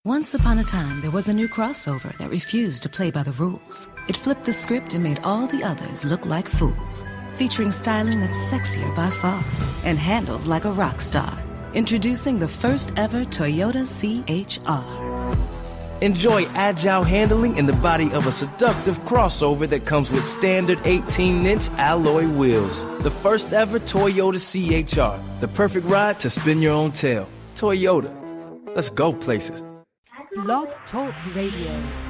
Once upon a time, there was a new crossover that refused to play by the rules. It flipped the script and made all the others look like fools. Featuring styling that's sexier by far and handles like a rock star. Introducing the first ever Toyota CHR. Enjoy agile handling in the body of a seductive crossover that comes with standard 18-inch alloy wheels. The first ever Toyota CHR. The perfect ride to spin your own tail. Toyota. Let's go places. Blog Talk Radio.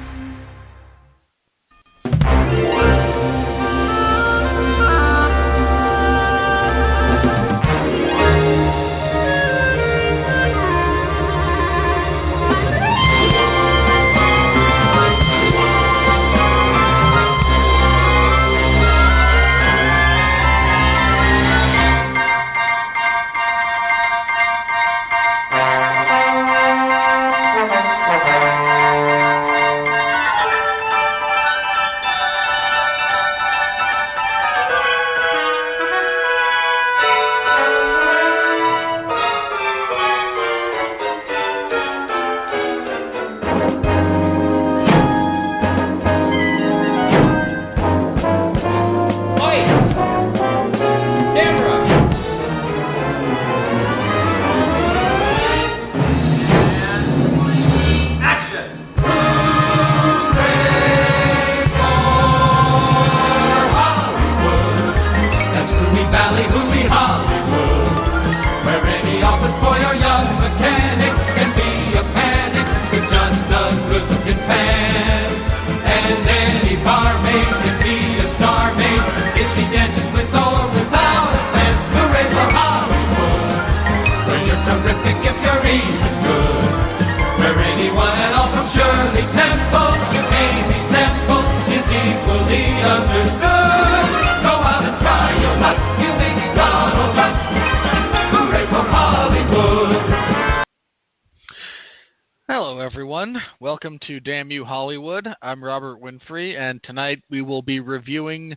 Welcome to Damn You Hollywood. I'm Robert Winfrey, and tonight we will be reviewing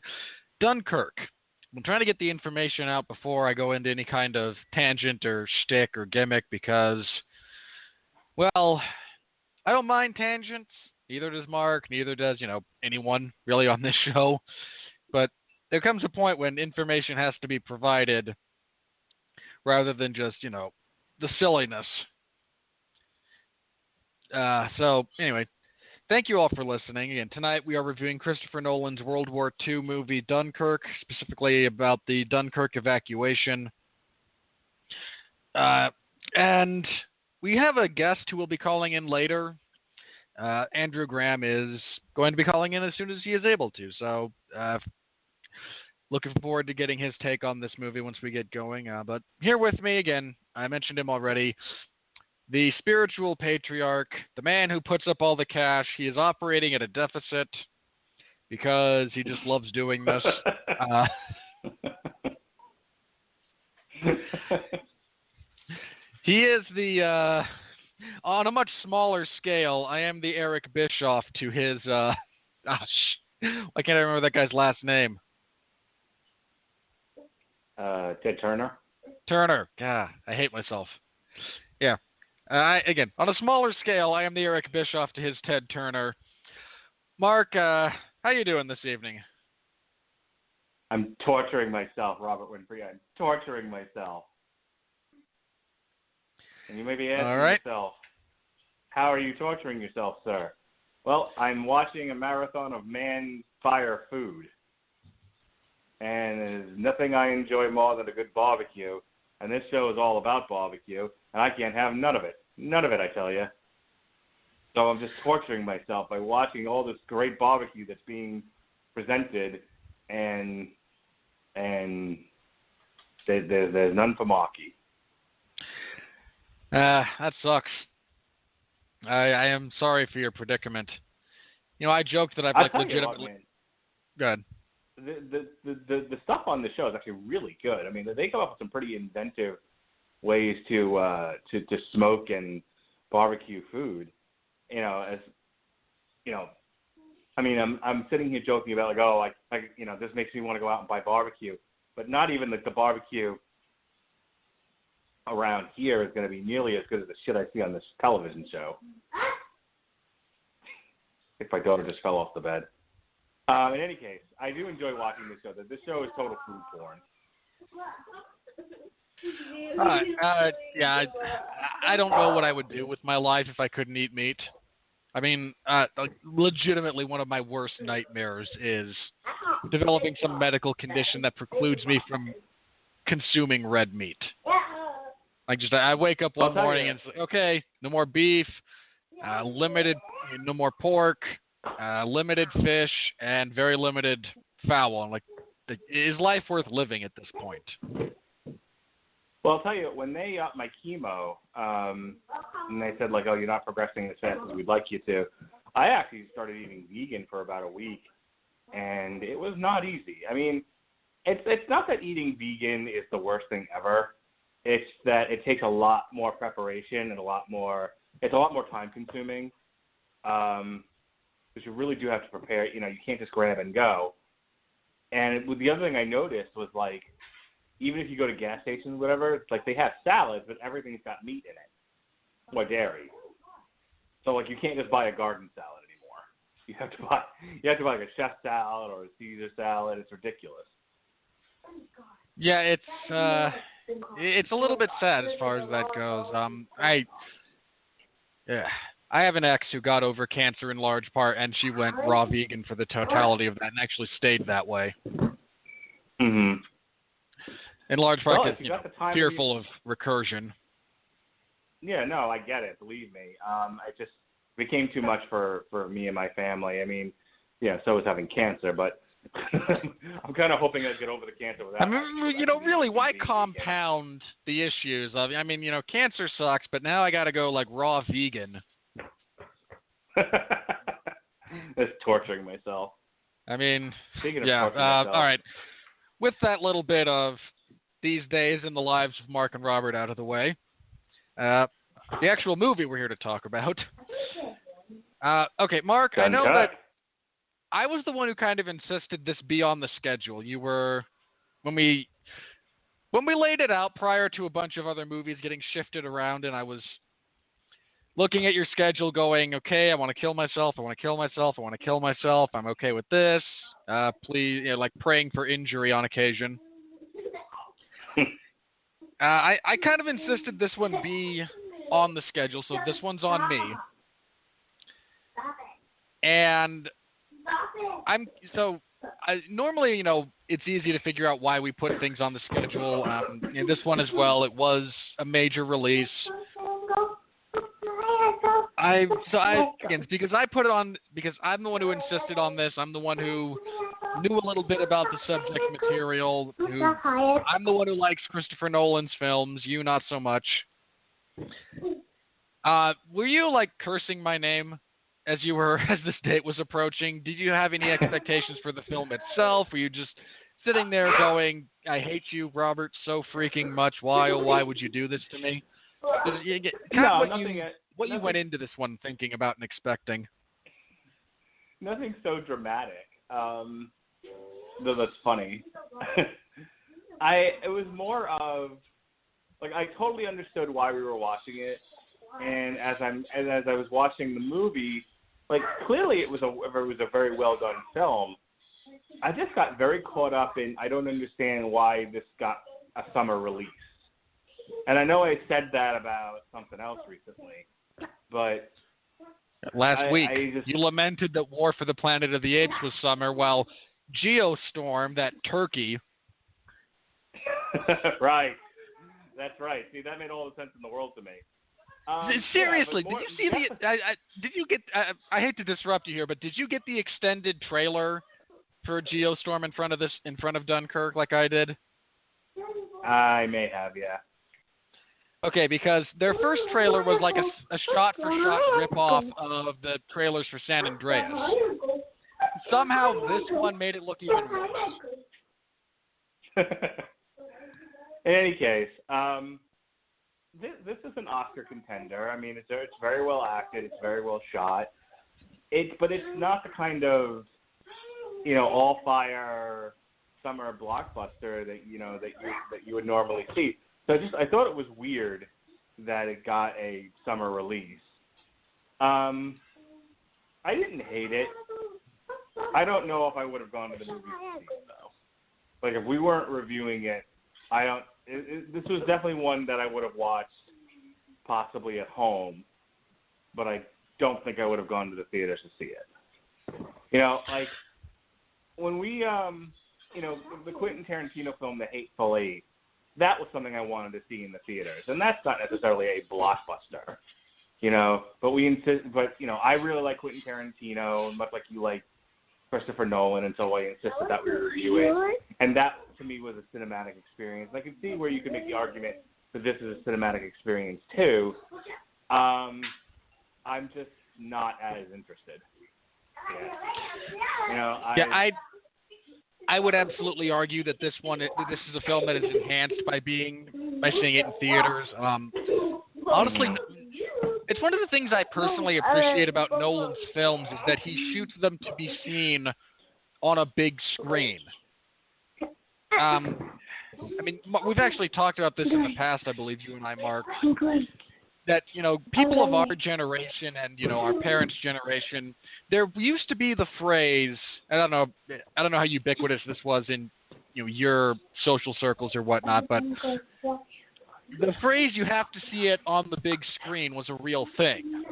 Dunkirk. I'm trying to get the information out before I go into any kind of tangent or shtick or gimmick because, well, I don't mind tangents. Neither does Mark, neither does, anyone really on this show. But there comes a point when information has to be provided rather than just, the silliness. So, anyway, thank you all for listening. Again, tonight we are reviewing Christopher Nolan's World War II movie Dunkirk, specifically about the Dunkirk evacuation. And we have a guest who will be calling in later. Andrew Graham is going to be calling in as soon as he is able to. So, looking forward to getting his take on this movie once we get going. But here with me, again, I mentioned him already, the spiritual patriarch, the man who puts up all the cash. He is operating at a deficit because he just loves doing this. He is the, on a much smaller scale, I am the Eric Bischoff to his, why can't I remember that guy's last name? Ted Turner. Turner. God, I hate myself. Yeah. Again, on a smaller scale, I am the Eric Bischoff to his Ted Turner. Mark, how you doing this evening? I'm torturing myself, Robert Winfrey. I'm torturing myself. And you may be asking yourself, how are you torturing yourself, sir? Well, I'm watching a marathon of man-fire food. And there's nothing I enjoy more than a good barbecue. And this show is all about barbecue, and I can't have none of it. None of it, I tell you. So I'm just torturing myself by watching all this great barbecue that's being presented, and there's none for Marky. That sucks. I am sorry for your predicament. I joked that I've legitimately. Go ahead. The stuff on the show is actually really good. I mean, they come up with some pretty inventive ways to smoke and barbecue food. I'm sitting here joking about this makes me want to go out and buy barbecue, but not even the barbecue around here is going to be nearly as good as the shit I see on this television show. my daughter just fell off the bed. In any case, I do enjoy watching this show. This show is total food porn. Yeah, I don't know what I would do with my life if I couldn't eat meat. I mean, legitimately one of my worst nightmares is developing some medical condition that precludes me from consuming red meat. I wake up one morning and it's like, okay, no more beef, no more pork, limited fish, and very limited fowl. I'm like, is life worth living at this point? Well, I'll tell you, when they upped my chemo, and they said, like, oh, you're not progressing as fast as we'd like you to, I actually started eating vegan for about a week, and it was not easy. I mean, it's not that eating vegan is the worst thing ever. It's that it takes a lot more preparation and it's a lot more time consuming, because you really do have to prepare. You can't just grab and go. And the other thing I noticed was, like, even if you go to gas stations or whatever, it's like they have salads, but everything's got meat in it or dairy. So, like, you can't just buy a garden salad anymore. You have to buy like a chef salad or a Caesar salad. It's ridiculous. Yeah, it's a little bit sad as far as that goes. I have an ex who got over cancer in large part, and she went raw vegan for the totality of that and actually stayed that way. Mm-hmm. In large part because fearful of recursion. Yeah, no, I get it. Believe me. It just became too much for me and my family. I mean, yeah, so was having cancer, but I'm kind of hoping I'd get over the cancer without. I mean, really, why compound the issues of? I mean, cancer sucks, but now I got to go like raw vegan. Just torturing myself. I mean, speaking of torturing myself. All right. With that little bit of these days in the lives of Mark and Robert out of the way, the actual movie we're here to talk about. Okay, Mark, I know that I was the one who kind of insisted this be on the schedule. You were, when we laid it out prior to a bunch of other movies getting shifted around, and I was looking at your schedule going, okay, I want to kill myself, I want to kill myself, I want to kill myself, I'm okay with this. Please, like praying for injury on occasion. I kind of insisted this one be on the schedule, so this one's on me. And normally, it's easy to figure out why we put things on the schedule. This one as well, it was a major release. Because I put it on, because I'm the one who insisted on this. I'm the one who knew a little bit about the subject material. I'm the one who likes Christopher Nolan's films. You not so much. Were you like cursing my name as this date was approaching? Did you have any expectations for the film itself? Were you just sitting there going, "I hate you, Robert, so freaking much. Why, oh why would you do this to me?" What you went into this one thinking about and expecting? Nothing so dramatic. Though that's funny. It was more of like I totally understood why we were watching it, and as I was watching the movie, like clearly it was a very well done film. I just got very caught up in I don't understand why this got a summer release. And I know I said that about something else recently, but last week you lamented that War for the Planet of the Apes was summer, while Geostorm, that turkey. Right, that's right. See, that made all the sense in the world to me. Seriously, did you see did you get? I hate to disrupt you here, but did you get the extended trailer for Geostorm in front of Dunkirk like I did? I may have, yeah. Okay, because their first trailer was like a shot-for-shot rip-off of the trailers for San Andreas. Somehow this one made it look even worse. In any case, this is an Oscar contender. I mean, it's very well acted. It's very well shot. But it's not the kind of, all-fire summer blockbuster that you would normally see. So I thought it was weird that it got a summer release. I didn't hate it. I don't know if I would have gone to the movie to see it, though. Like, if we weren't reviewing it, this was definitely one that I would have watched possibly at home, but I don't think I would have gone to the theaters to see it. You know, like, when we, the Quentin Tarantino film, The Hateful Eight, that was something I wanted to see in the theaters, and that's not necessarily a blockbuster, you know. But I really like Quentin Tarantino, much like you like Christopher Nolan, and so I insisted that we review it. And that, to me, was a cinematic experience. And I can see where you can make the argument that this is a cinematic experience too. I'm just not as interested. Yeah. You know, I would absolutely argue that this is a film that is enhanced by seeing it in theaters. Honestly, it's one of the things I personally appreciate about Nolan's films is that he shoots them to be seen on a big screen. I mean, we've actually talked about this in the past, I believe, you and I, Mark, that, you know, people of our generation and, you know, our parents' generation, there used to be the phrase, I don't know how ubiquitous this was in, you know, your social circles or whatnot, but the phrase "you have to see it on the big screen" was a real thing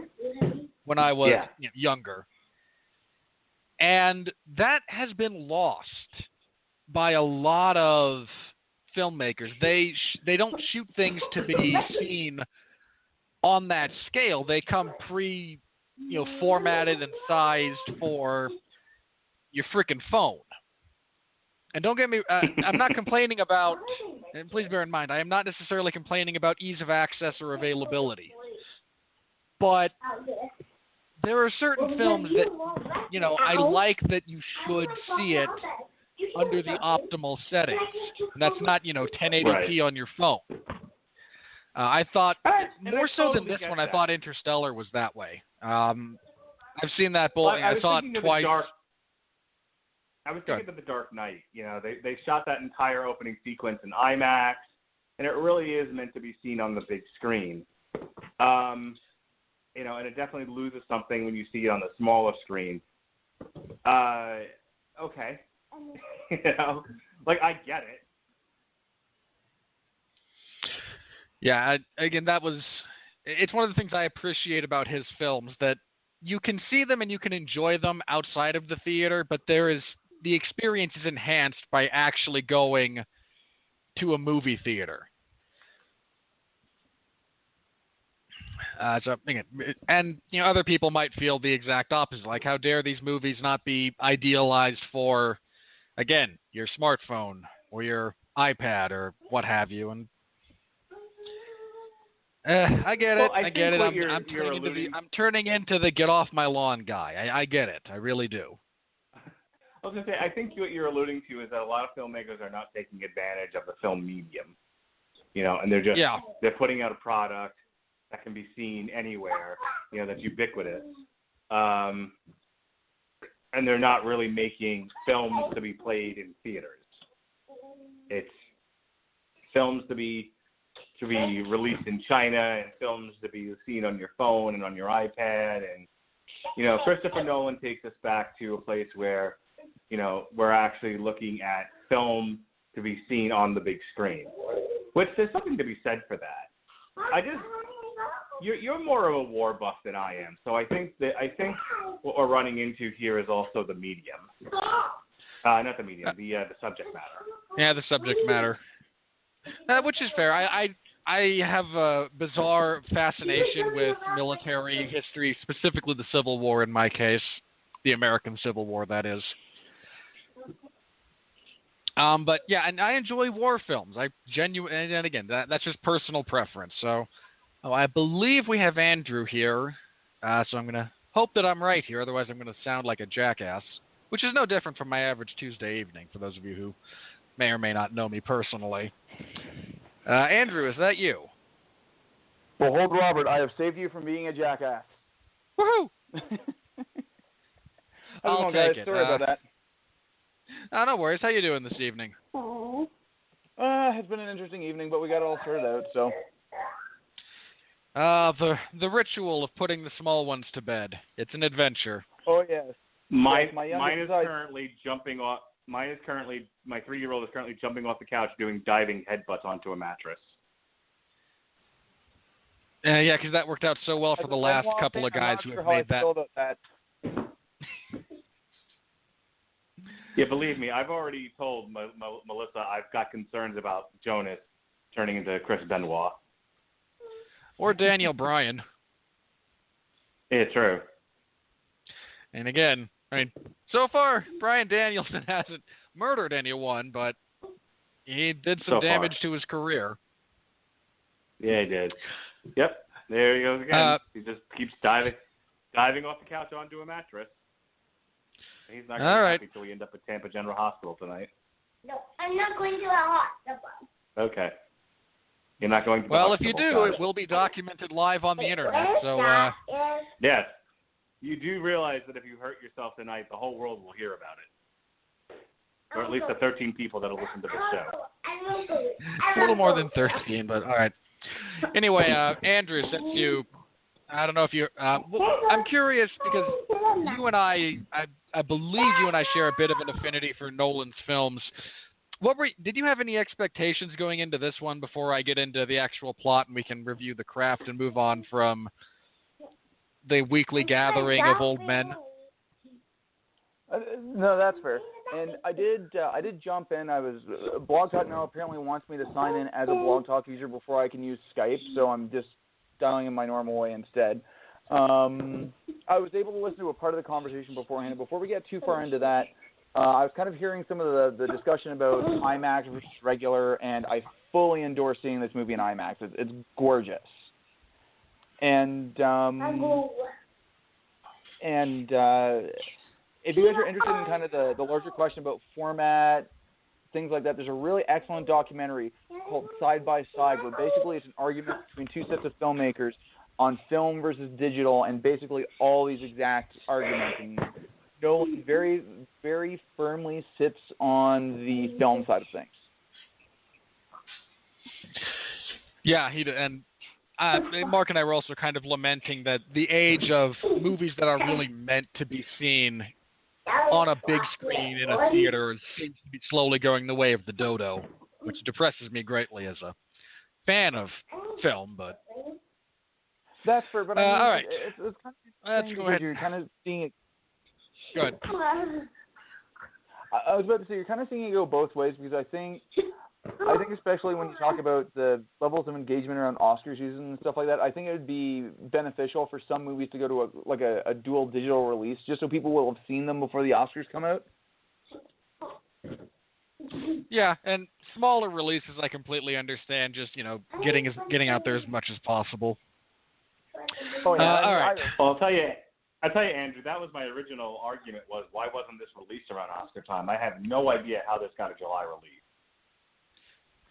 when I was younger. And that has been lost by a lot of filmmakers. They don't shoot things to be seen on that scale. They come formatted and sized for your freaking phone. And don't get me, I'm not complaining about, and please bear in mind, I am not necessarily complaining about ease of access or availability. But there are certain films that, you know, I like that you should see it under the optimal settings. And that's not, you know, 1080p on your phone. I thought, more so than this one, I thought Interstellar was that way. I've seen that I saw it twice. I was thinking of The Dark Knight. You know, they shot that entire opening sequence in IMAX, and it really is meant to be seen on the big screen. You know, and it definitely loses something when you see it on the smaller screen. Okay. You know, like, I get it. Yeah, again, it's one of the things I appreciate about his films, that you can see them and you can enjoy them outside of the theater, but the experience is enhanced by actually going to a movie theater. And you know, other people might feel the exact opposite. Like, how dare these movies not be idealized for, again, your smartphone or your iPad or what have you? And I get it. I get it. I'm turning into the get off my lawn guy. I get it. I really do. I was going to say, I think what you're alluding to is that a lot of filmmakers are not taking advantage of the film medium. You know, and they're putting out a product that can be seen anywhere, you know, that's ubiquitous. And they're not really making films to be played in theaters. It's films to be released in China and films to be seen on your phone and on your iPad. And, you know, Christopher Nolan takes us back to a place where, you know, we're actually looking at film to be seen on the big screen, which there's something to be said for that. You're more of a war buff than I am, so I think what we're running into here is also the medium. Not the medium, the subject matter. Yeah, the subject matter. Which is fair. I have a bizarre fascination with military history, specifically the Civil War in my case, the American Civil War, that is. But yeah, and I enjoy war films. And again, that's just personal preference. So, I believe we have Andrew here. So I'm going to hope that I'm right here. Otherwise, I'm going to sound like a jackass, which is no different from my average Tuesday evening, for those of you who may or may not know me personally. Andrew, is that you? Well, hold Robert. I have saved you from being a jackass. Woohoo! I'll take it. Sorry about that. No worries. How you doing this evening? It's been an interesting evening, but we got it all sorted out, so. The ritual of putting the small ones to bed. It's an adventure. Oh yes. Mine youngest is currently jumping off. My 3-year-old is currently jumping off the couch doing diving headbutts onto a mattress. Yeah, because that worked out so well for the last couple of guys who have made that. Yeah, believe me, I've already told Melissa I've got concerns about Jonas turning into Chris Benoit. Or Daniel Bryan. Yeah, true. And again, I mean, so far, Bryan Danielson hasn't murdered anyone, but he did some damage to his career. Yeah, he did. Yep, there he goes again. He just keeps diving off the couch onto a mattress. He's not going to be happy until we end up at Tampa General Hospital tonight. No, I'm not going to a hospital. Okay. You're not going to the Well, hospital. if you do, it will be documented live on the internet. So, yes. You do realize that if you hurt yourself tonight, the whole world will hear about it. Or at least the 13 people that will listen to the show. A little more than 13, but all right. Anyway, Andrew, since you, I don't know if you, I'm curious because you and I believe you and I share a bit of an affinity for Nolan's films. Did you have any expectations going into this one before I get into the actual plot and we can review the craft and move on from the weekly gathering of old men? No, that's fair. And I did jump in. Blog Talk now apparently wants me to sign in as a Blog Talk user before I can use Skype, so I'm just dialing in my normal way instead. I was able to listen to a part of the conversation beforehand. And before we get too far into that, I was kind of hearing some of the discussion about IMAX versus regular, and I fully endorse seeing this movie in IMAX. It's gorgeous. And if you guys are interested in kind of the larger question about format, things like that, there's a really excellent documentary called Side by Side, where basically it's an argument between two sets of filmmakers on film versus digital, and basically all these exact arguments. And Nolan very, very firmly sits on the film side of things. Yeah, he did. And Mark and I were also kind of lamenting that the age of movies that are really meant to be seen on a big screen in a theater seems to be slowly going the way of the dodo, which depresses me greatly as a fan of film. But that's fair. But I mean, all right, it's kind of let's go ahead. You're kind of seeing it. Go ahead. I was about to say you're kind of seeing it go both ways, because I think especially when you talk about the levels of engagement around Oscar season and stuff like that, I think it would be beneficial for some movies to go to a dual digital release, just so people will have seen them before the Oscars come out. Yeah, and smaller releases I completely understand. Just getting out there as much as possible. Oh yeah. All right. Well, I'll tell you, Andrew, that was my original argument, was why wasn't this released around Oscar time? I have no idea how this got a July release.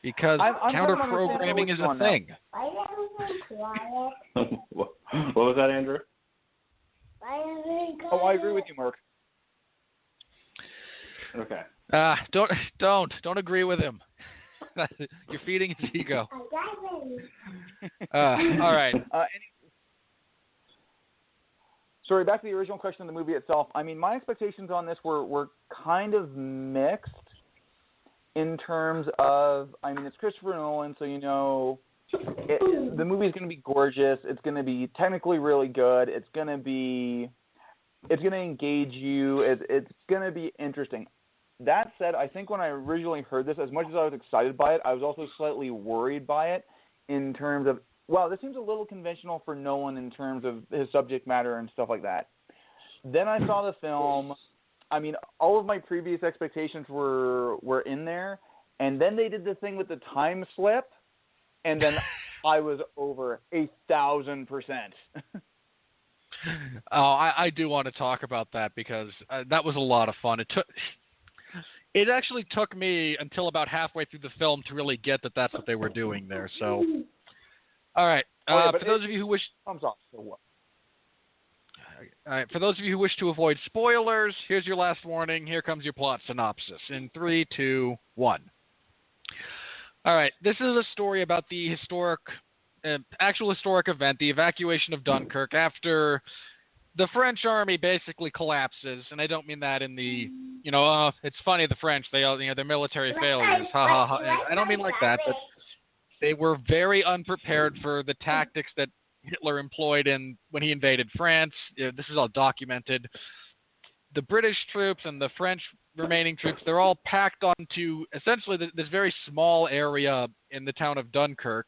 Because counter-programming is a thing. What was that, Andrew? Oh, I agree with you, Mark. Okay. Don't agree with him. You're feeding his ego. All right. Sorry, back to the original question of the movie itself. I mean, my expectations on this were kind of mixed in terms of, I mean, it's Christopher Nolan, so the movie's going to be gorgeous. It's going to be technically really good. It's going to engage you. It's going to be interesting. That said, I think when I originally heard this, as much as I was excited by it, I was also slightly worried by it in terms of, wow, this seems a little conventional for Nolan in terms of his subject matter and stuff like that. Then I saw the film. I mean, all of my previous expectations were in there, and then they did the thing with the time slip, and then I was over 1,000%. I do want to talk about that, because that was a lot of fun. It actually took me until about halfway through the film to really get that that's what they were doing there. So, all right. For those of you who wish, thumbs up. So what? All right, for those of you who wish to avoid spoilers, here's your last warning. Here comes your plot synopsis in 3, 2, 1. All right, this is a story about the historic actual historic event, the evacuation of Dunkirk, after the French army basically collapses, and I don't mean that in the, it's funny, the French, they all, their military failures, ha ha ha. I don't mean like that, but they were very unprepared for the tactics that Hitler employed when he invaded France. This is all documented. The British troops and the French remaining troops, they're all packed onto essentially this very small area in the town of Dunkirk,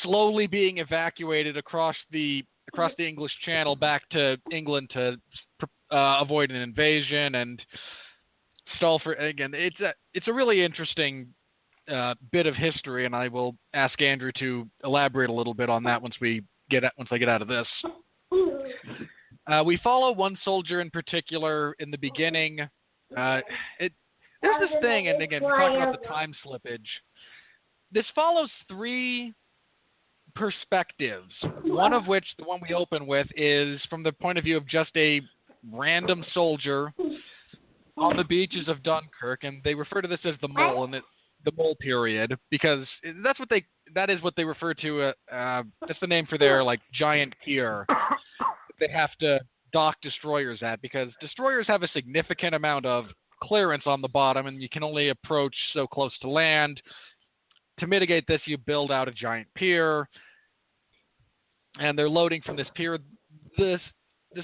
slowly being evacuated across the English Channel back to England to avoid an invasion and stall for. Again, it's a really interesting bit of history, and I will ask Andrew to elaborate a little bit on that once I get out of this. We follow one soldier in particular in the beginning. There's this thing, and again, talking about the time slippage. This follows three perspectives, one of which, the one we open with, is from the point of view of just a random soldier on the beaches of Dunkirk, and they refer to this as the mole, and the mole period, because that is what they refer to. That's the name for their giant pier they have to dock destroyers at, because destroyers have a significant amount of clearance on the bottom, and you can only approach so close to land. To mitigate this, you build out a giant pier, and they're loading from this pier. The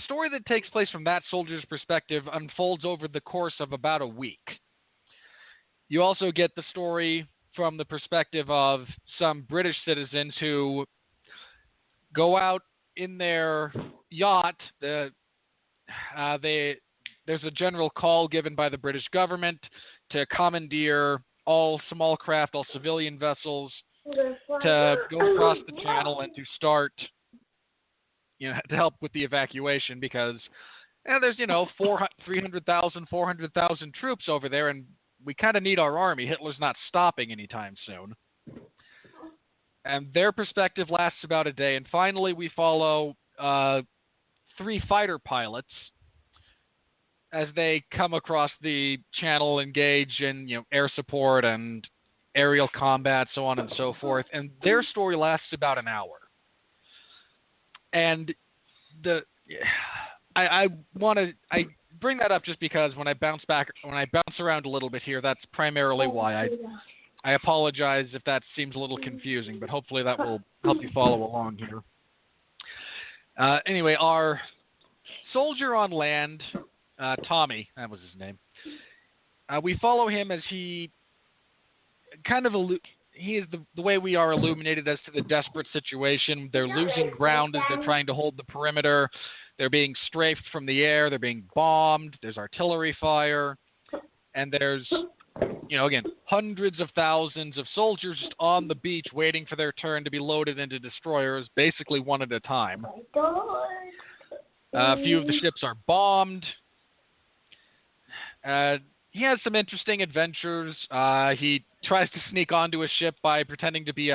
story that takes place from that soldier's perspective unfolds over the course of about a week. You also get the story from the perspective of some British citizens who go out in their yacht. There's a general call given by the British government to commandeer all small craft, all civilian vessels, to go across the channel and to start, to help with the evacuation, because there's 300,000, 400,000 troops over there, and we kind of need our army. Hitler's not stopping anytime soon. And their perspective lasts about a day. And finally, we follow 3 fighter pilots as they come across the channel, engage in air support and aerial combat, so on and so forth. And their story lasts about an hour. And I bring that up just because when I bounce around a little bit here, that's primarily why. I apologize if that seems a little confusing, but hopefully that will help you follow along here. Anyway, our soldier on land, Tommy, that was his name. We follow him as he kind of he is the way we are illuminated as to the desperate situation. They're losing ground as they're trying to hold the perimeter. They're being strafed from the air. They're being bombed. There's artillery fire. And there's, again, hundreds of thousands of soldiers just on the beach waiting for their turn to be loaded into destroyers, basically one at a time. A few of the ships are bombed. He has some interesting adventures. He tries to sneak onto a ship by pretending to be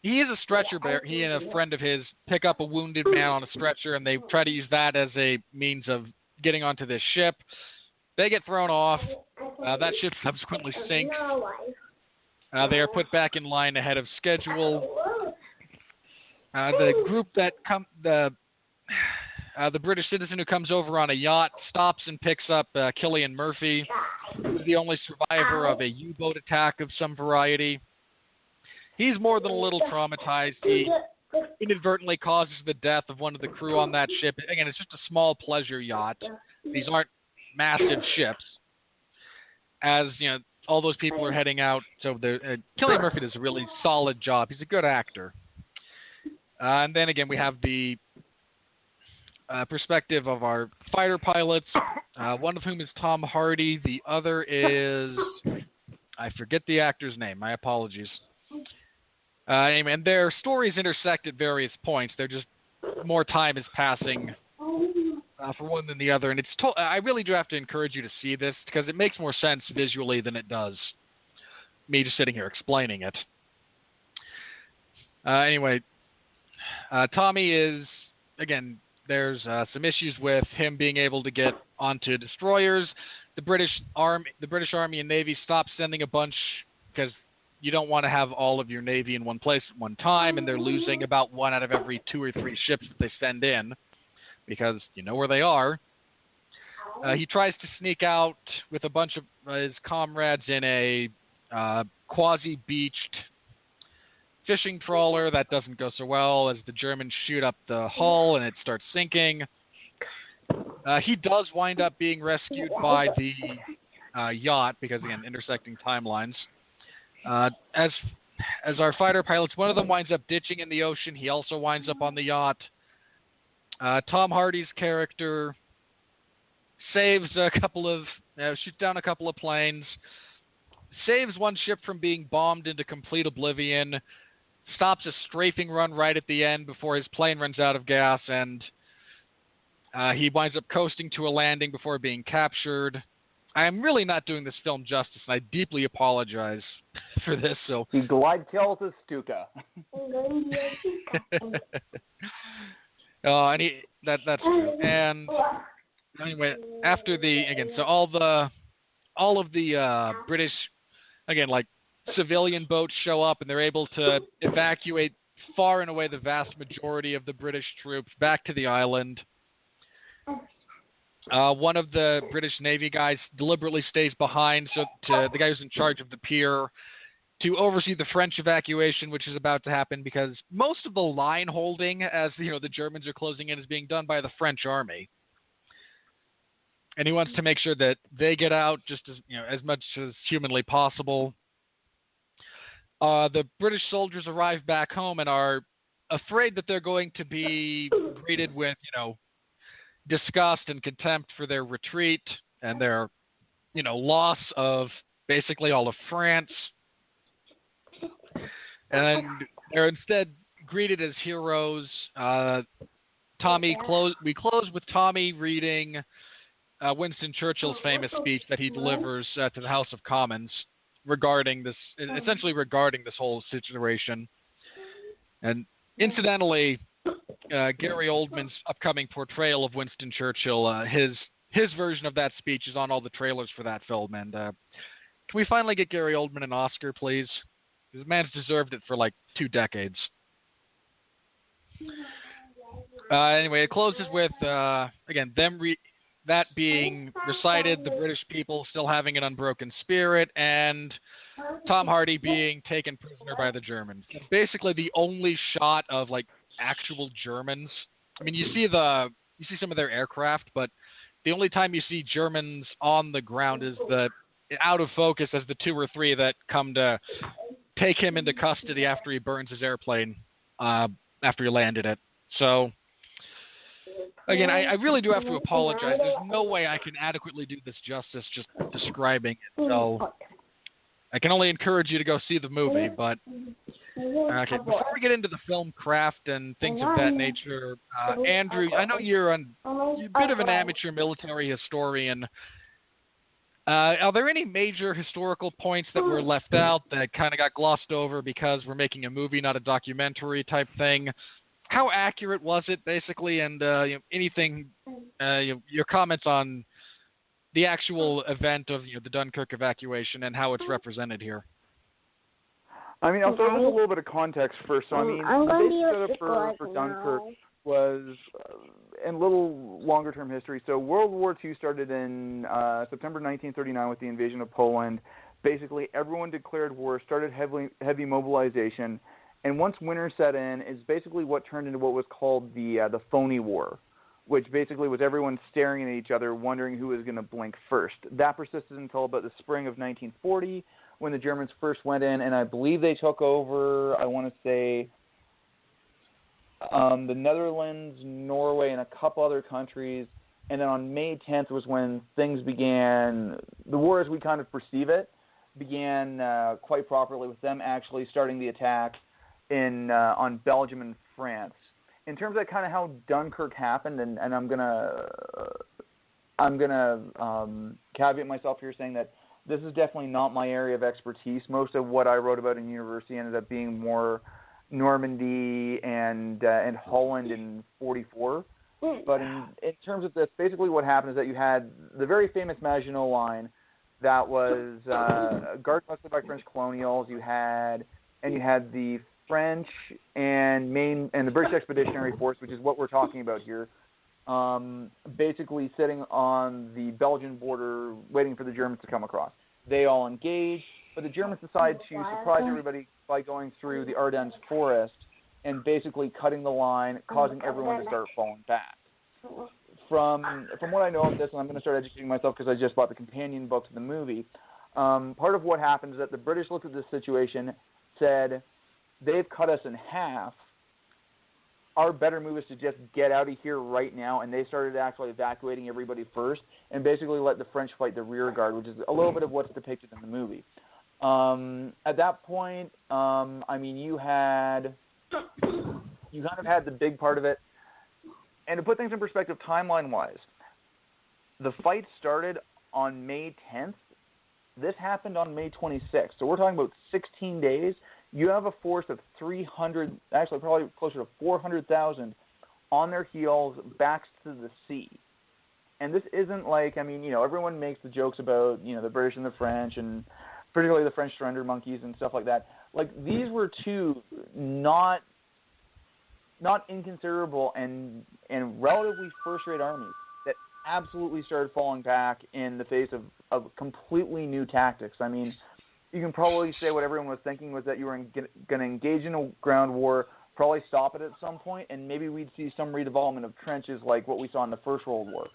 he is a stretcher bearer. He and a friend of his pick up a wounded man on a stretcher, and they try to use that as a means of getting onto this ship. They get thrown off. That ship subsequently sinks. They are put back in line ahead of schedule. The group that the British citizen who comes over on a yacht stops and picks up Cillian Murphy, who's the only survivor of a U-boat attack of some variety. He's more than a little traumatized. He inadvertently causes the death of one of the crew on that ship. Again, it's just a small pleasure yacht. These aren't massive ships. As all those people are heading out. So Cillian Murphy does a really solid job. He's a good actor. And then again, we have the perspective of our fighter pilots, one of whom is Tom Hardy. The other is, I forget the actor's name. My apologies. And their stories intersect at various points. They're just more time is passing for one than the other. And I really do have to encourage you to see this because it makes more sense visually than it does me just sitting here explaining it. Anyway, Tommy is, again, there's some issues with him being able to get onto destroyers. The British Army and Navy stopped sending a bunch because you don't want to have all of your Navy in one place at one time, and they're losing about one out of every 2 or 3 ships that they send in, because you know where they are. He tries to sneak out with a bunch of his comrades in a quasi-beached fishing trawler. That doesn't go so well as the Germans shoot up the hull and it starts sinking. He does wind up being rescued by the yacht because, again, intersecting timelines. As our fighter pilots, one of them winds up ditching in the ocean. He also winds up on the yacht. Tom Hardy's character saves shoots down a couple of planes, saves one ship from being bombed into complete oblivion, stops a strafing run right at the end before his plane runs out of gas, and he winds up coasting to a landing before being captured. I am really not doing this film justice, and I deeply apologize for this. So he glide kills his Stuka. That's true. And anyway, after all of the British, again, like civilian boats show up, and they're able to evacuate far and away the vast majority of the British troops back to the island. One of the British Navy guys deliberately stays behind, the guy who's in charge of the pier, to oversee the French evacuation, which is about to happen because most of the line holding as the Germans are closing in is being done by the French army. And he wants to make sure that they get out just as much as humanly possible. The British soldiers arrive back home and are afraid that they're going to be greeted with, disgust and contempt for their retreat and their, loss of basically all of France. And they're instead greeted as heroes. We close with Tommy reading Winston Churchill's famous speech that he delivers to the House of Commons regarding this whole situation. And incidentally, Gary Oldman's upcoming portrayal of Winston Churchill, his version of that speech is on all the trailers for that film. And can we finally get Gary Oldman an Oscar, please? This man's deserved it for like 2 decades. Anyway, it closes with, again, that being recited, the British people still having an unbroken spirit, and Tom Hardy being taken prisoner by the Germans. It's basically the only shot of like actual Germans. I mean, you see some of their aircraft, but the only time you see Germans on the ground is out of focus as the 2 or 3 that come to take him into custody after he burns his airplane after he landed it. So, again, I really do have to apologize. There's no way I can adequately do this justice just describing it. So I can only encourage you to go see the movie. But okay, before we get into the film craft and things of that nature, Andrew, I know you're a bit of an amateur military historian. Are there any major historical points that were left out that kind of got glossed over because we're making a movie, not a documentary type thing? How accurate was it, basically, and anything, your comments on the actual event of the Dunkirk evacuation and how it's represented here? I mean, I'll start with a little bit of context first. So, the base setup for Dunkirk was in a little longer-term history. So World War II started in September 1939 with the invasion of Poland. Basically, everyone declared war, started heavy mobilization, and once winter set in, is basically what turned into what was called the phony war, which basically was everyone staring at each other, wondering who was going to blink first. That persisted until about the spring of 1940, when the Germans first went in, and I believe they took over, I want to say, the Netherlands, Norway, and a couple other countries. And then on May 10th was when things began, the war as we kind of perceive it, began quite properly, with them actually starting the attack on Belgium and France. In terms of kind of how Dunkirk happened, and I'm gonna caveat myself here saying that this is definitely not my area of expertise. Most of what I wrote about in university ended up being more Normandy and Holland in 44. But in terms of this, basically what happened is that you had the very famous Maginot Line, that was guarded mostly by French colonials. You had the French and the British Expeditionary Force, which is what we're talking about here, basically sitting on the Belgian border, waiting for the Germans to come across. They all engage, but the Germans decide to surprise everybody by going through the Ardennes forest and basically cutting the line, causing everyone to start falling back. From what I know of this, and I'm going to start educating myself because I just bought the companion book to the movie, part of what happened is that the British looked at this situation, said, they've cut us in half. Our better move is to just get out of here right now, and they started actually evacuating everybody first and basically let the French fight the rear guard, which is a little bit of what's depicted in the movie. At that point, you kind of had the big part of it. And to put things in perspective timeline-wise, the fight started on May 10th. This happened on May 26th. So we're talking about 16 days. You have a force of 300, actually probably closer to 400,000 on their heels, backs to the sea. And this isn't like, everyone makes the jokes about, the British and the French, and particularly the French surrender monkeys and stuff like that. Like, these were two not inconsiderable and relatively first-rate armies that absolutely started falling back in the face of completely new tactics. I mean, you can probably say what everyone was thinking was that you were going to engage in a ground war, probably stop it at some point, and maybe we'd see some redevelopment of trenches like what we saw in the First World War.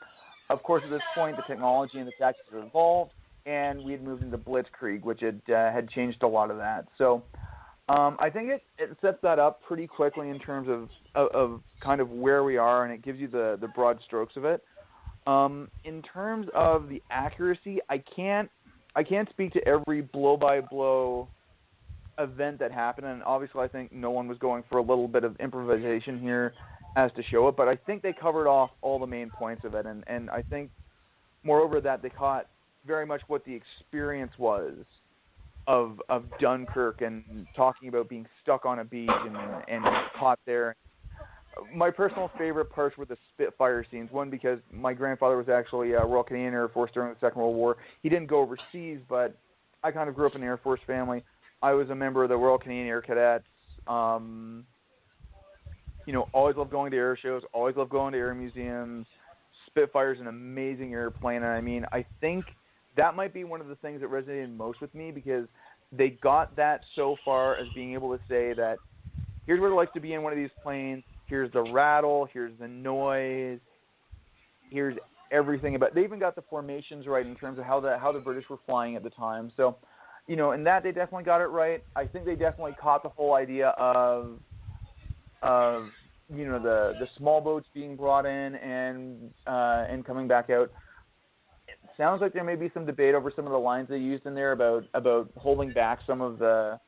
Of course, at this point, the technology and the tactics had evolved, and we had moved into blitzkrieg, which had changed a lot of that. So I think it sets that up pretty quickly in terms of kind of where we are, and it gives you the broad strokes of it. In terms of the accuracy, I can't speak to every blow-by-blow event that happened, and obviously I think Nolan was going for a little bit of improvisation here as to show it, but I think they covered off all the main points of it, and I think, moreover, that they caught very much what the experience was of Dunkirk and talking about being stuck on a beach and caught there. My personal favorite parts were the Spitfire scenes. One, because my grandfather was actually a Royal Canadian Air Force during the Second World War. He didn't go overseas, but I kind of grew up in an Air Force family. I was a member of the Royal Canadian Air Cadets. Always loved going to air shows, always loved going to air museums. Spitfire's an amazing airplane, and I think that might be one of the things that resonated most with me, because they got that so far as being able to say that here's what it likes to be in one of these planes, here's the rattle, here's the noise, here's everything about. They even got the formations right in terms of how the British were flying at the time. So, in that they definitely got it right. I think they definitely caught the whole idea of the small boats being brought in and coming back out. It sounds like there may be some debate over some of the lines they used in there about holding back some of the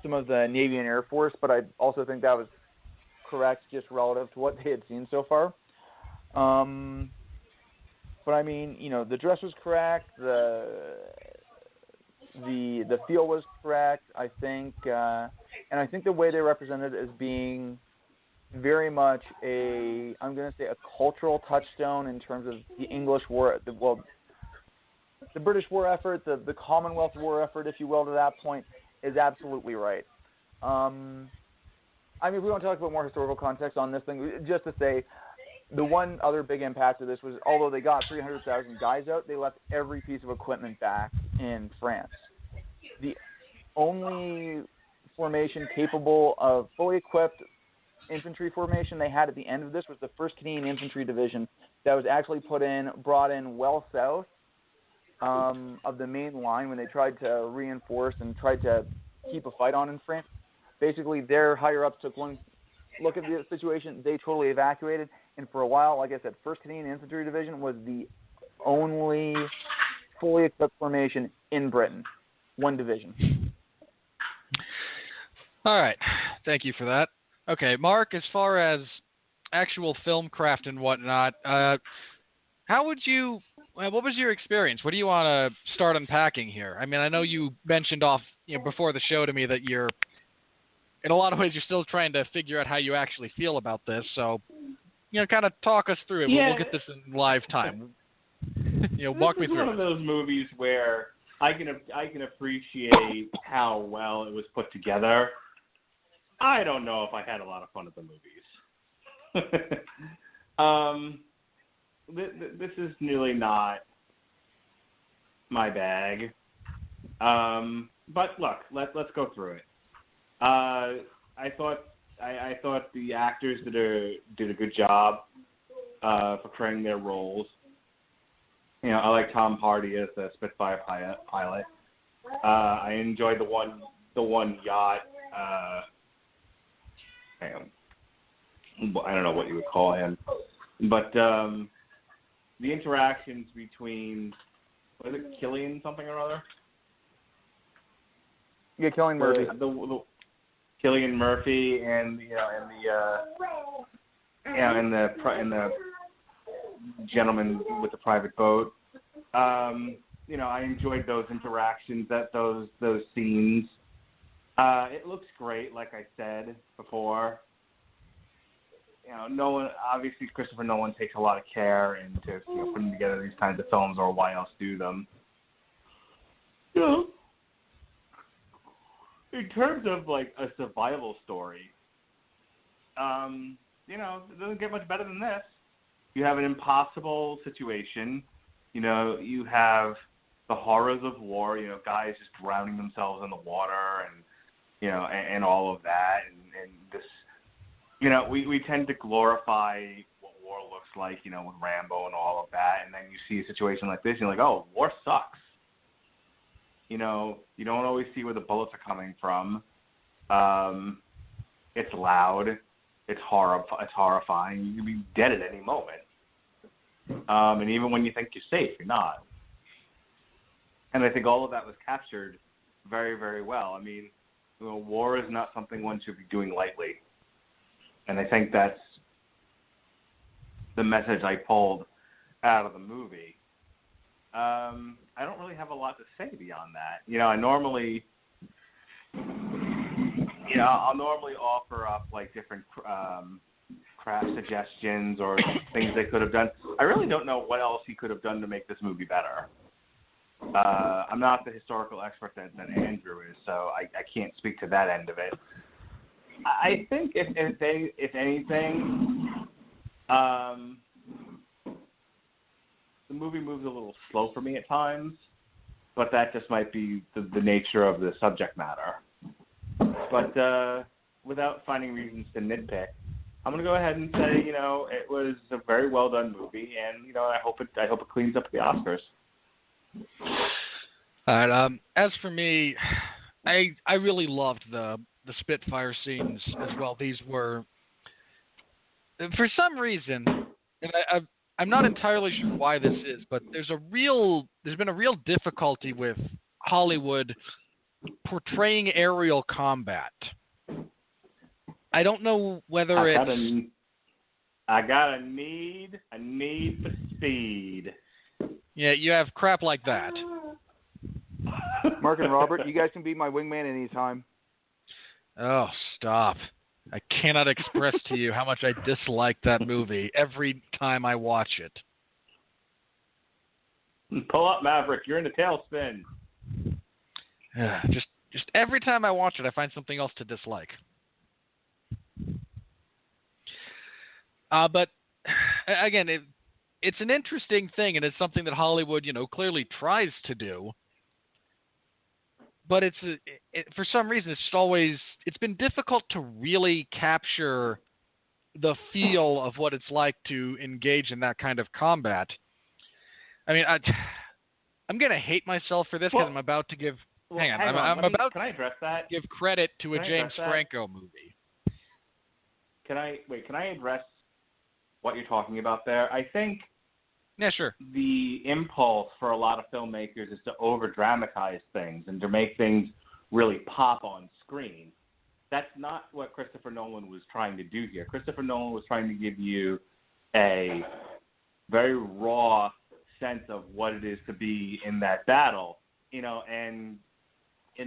Navy and Air Force, but I also think that was correct just relative to what they had seen so far. But the dress was correct, the feel was correct, I think, and I think the way they represented it as being very much a cultural touchstone in terms of the English war, the British war effort, the Commonwealth war effort, if you will, to that point, is absolutely right. If we want to talk about more historical context on this thing, just to say, the one other big impact of this was, although they got 300,000 guys out, they left every piece of equipment back in France. The only formation capable of fully equipped infantry formation they had at the end of this was the 1st Canadian Infantry Division that was actually brought in well south of the main line when they tried to reinforce and tried to keep a fight on in France. Basically, their higher-ups took one look at the situation. They totally evacuated. And for a while, like I said, 1st Canadian Infantry Division was the only fully equipped formation in Britain. One division. All right. Thank you for that. Okay, Mark, as far as actual film craft and whatnot, what was your experience? What do you want to start unpacking here? I know you mentioned before the show to me that you're, in a lot of ways, you're still trying to figure out how you actually feel about this. So, kind of talk us through it. Yeah. We'll get this in live time. Walk me through. One of those movies where I can appreciate how well it was put together. I don't know if I had a lot of fun at the movies. This is really not my bag. But look, let's go through it. I thought the actors did a good job portraying their roles. I like Tom Hardy as the Spitfire pilot. I enjoyed the one yacht. I don't know what you would call him, but the interactions between, was it Cillian something or other? Yeah, Cillian Murphy. The Cillian Murphy and the gentleman with the private boat. I enjoyed those interactions, those scenes. It looks great, like I said before. Nolan, obviously Christopher Nolan takes a lot of care into putting together these kinds of films, or why else do them? In terms of like a survival story, it doesn't get much better than this. You have an impossible situation. You have the horrors of war. Guys just drowning themselves in the water, and all of that, and this. We tend to glorify what war looks like, with Rambo and all of that, and then you see a situation like this, and you're like, oh, war sucks. You don't always see where the bullets are coming from. It's loud. It's horrifying. You can be dead at any moment. And even when you think you're safe, you're not. And I think all of that was captured very, very well. I mean, war is not something one should be doing lightly. And I think that's the message I pulled out of the movie. I don't really have a lot to say beyond that. I normally, I'll normally offer up like different craft suggestions or things they could have done. I really don't know what else he could have done to make this movie better. I'm not the historical expert that Andrew is, so I can't speak to that end of it. I think if anything, the movie moves a little slow for me at times, but that just might be the nature of the subject matter. But without finding reasons to nitpick, I'm going to go ahead and say, it was a very well done movie, and I hope it cleans up the Oscars. All right. As for me, I really loved the Spitfire scenes as well. These were, for some reason, and I'm not entirely sure why this is, but there's been a real difficulty with Hollywood portraying aerial combat. I don't know whether I got a need for speed. Yeah, you have crap like that. Mark and Robert, you guys can be my wingman anytime. Oh, stop. I cannot express to you how much I dislike that movie every time I watch it. Pull up, Maverick. You're in a tailspin. Just every time I watch it, I find something else to dislike. But, again, it's an interesting thing, and it's something that Hollywood, clearly tries to do. But for some reason, it's been difficult to really capture the feel of what it's like to engage in that kind of combat. I mean, I'm going to hate myself for this because I'm about to give. Hang on, I'm about can I address that? Give credit to a James Franco movie. Can I address what you're talking about there? I think. Yeah, sure. The impulse for a lot of filmmakers is to over-dramatize things and to make things really pop on screen. That's not what Christopher Nolan was trying to do here. Christopher Nolan was trying to give you a very raw sense of what it is to be in that battle, and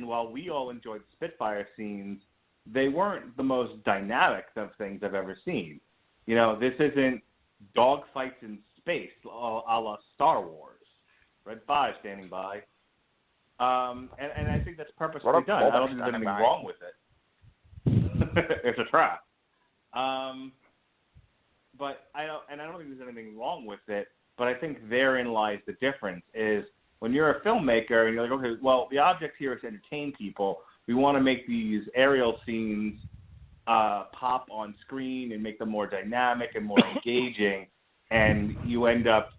while we all enjoyed the Spitfire scenes, they weren't the most dynamic of things I've ever seen. This isn't dogfights in space, a la Star Wars. Red 5 standing by. And I think that's purposely What a done. I don't callback think there's anything standing by. wrong with it. It's a trap. But I don't think there's anything wrong with it. But I think therein lies the difference is when you're a filmmaker and you're like, okay, well, the object here is to entertain people. We want to make these aerial scenes pop on screen and make them more dynamic and more engaging, and you end up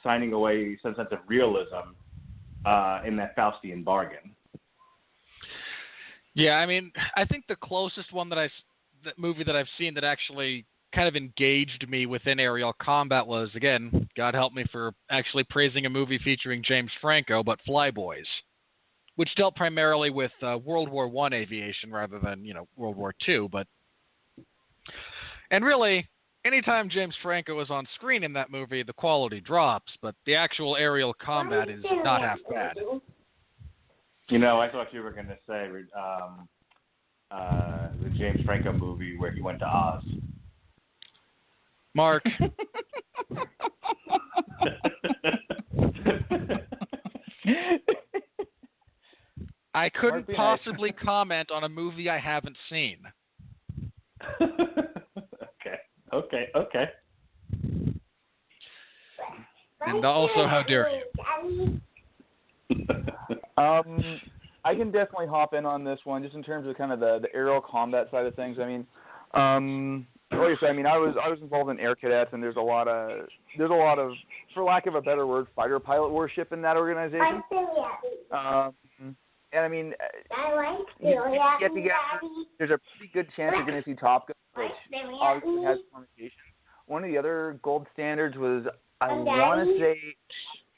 signing away some sense of realism in that Faustian bargain. Yeah, I mean, I think the closest one that movie that I've seen that actually kind of engaged me within aerial combat was, again, God help me for actually praising a movie featuring James Franco, but Flyboys, which dealt primarily with World War I aviation rather than, World War II. And really, anytime James Franco is on screen in that movie, the quality drops, but the actual aerial combat is not half bad. I thought you were going to say the James Franco movie where he went to Oz. Mark. I couldn't possibly comment on a movie I haven't seen. Okay. And also, how dare you? I can definitely hop in on this one, just in terms of kind of the aerial combat side of things. I mean, like I said, I was involved in Air Cadets, and there's a lot of, for lack of a better word, fighter pilot worship in that organization. And I mean, you get together, there's a pretty good chance you're going to see Top Gun, which obviously has connotation. One of the other gold standards was, I want to say,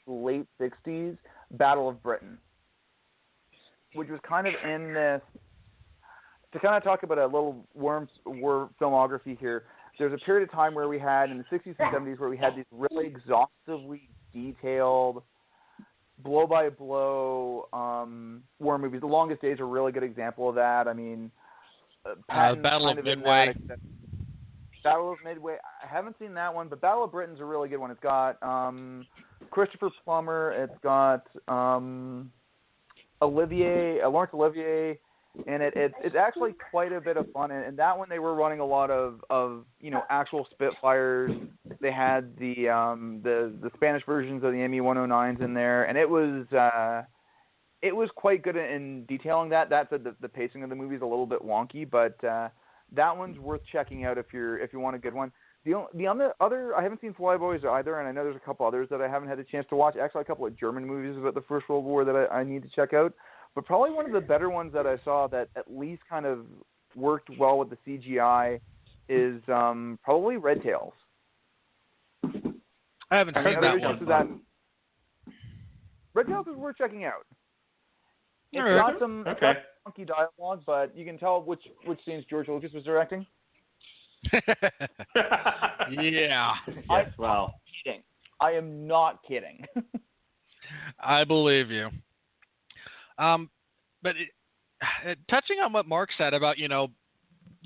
late 60s, Battle of Britain, which was kind of in this, to kind of talk about a little war filmography here, there's a period of time where we had, in the 60s and 70s, where we had these really exhaustively detailed, blow-by-blow war movies. The Longest Days are a really good example of that. I mean, Battle of Midway. Battle of Midway. I haven't seen that one, but Battle of Britain's a really good one. It's got Christopher Plummer. It's got Laurence Olivier in it. It's actually quite a bit of fun. And that one, they were running a lot of actual Spitfires. They had the Spanish versions of the ME-109s in there, and it was quite good in detailing that. That said, the pacing of the movie is a little bit wonky, but that one's worth checking out if you want a good one. The other, I haven't seen Flyboys either, and I know there's a couple others that I haven't had a chance to watch. Actually, a couple of German movies about the First World War that I need to check out. But probably one of the better ones that I saw that at least kind of worked well with the CGI is probably Red Tails. I haven't seen that one. Red Tails is worth checking out. It's got some funky dialogue, but you can tell which scenes George Lucas was directing. Yeah. Yes, well. I am not kidding. I believe you. But touching on what Mark said about, you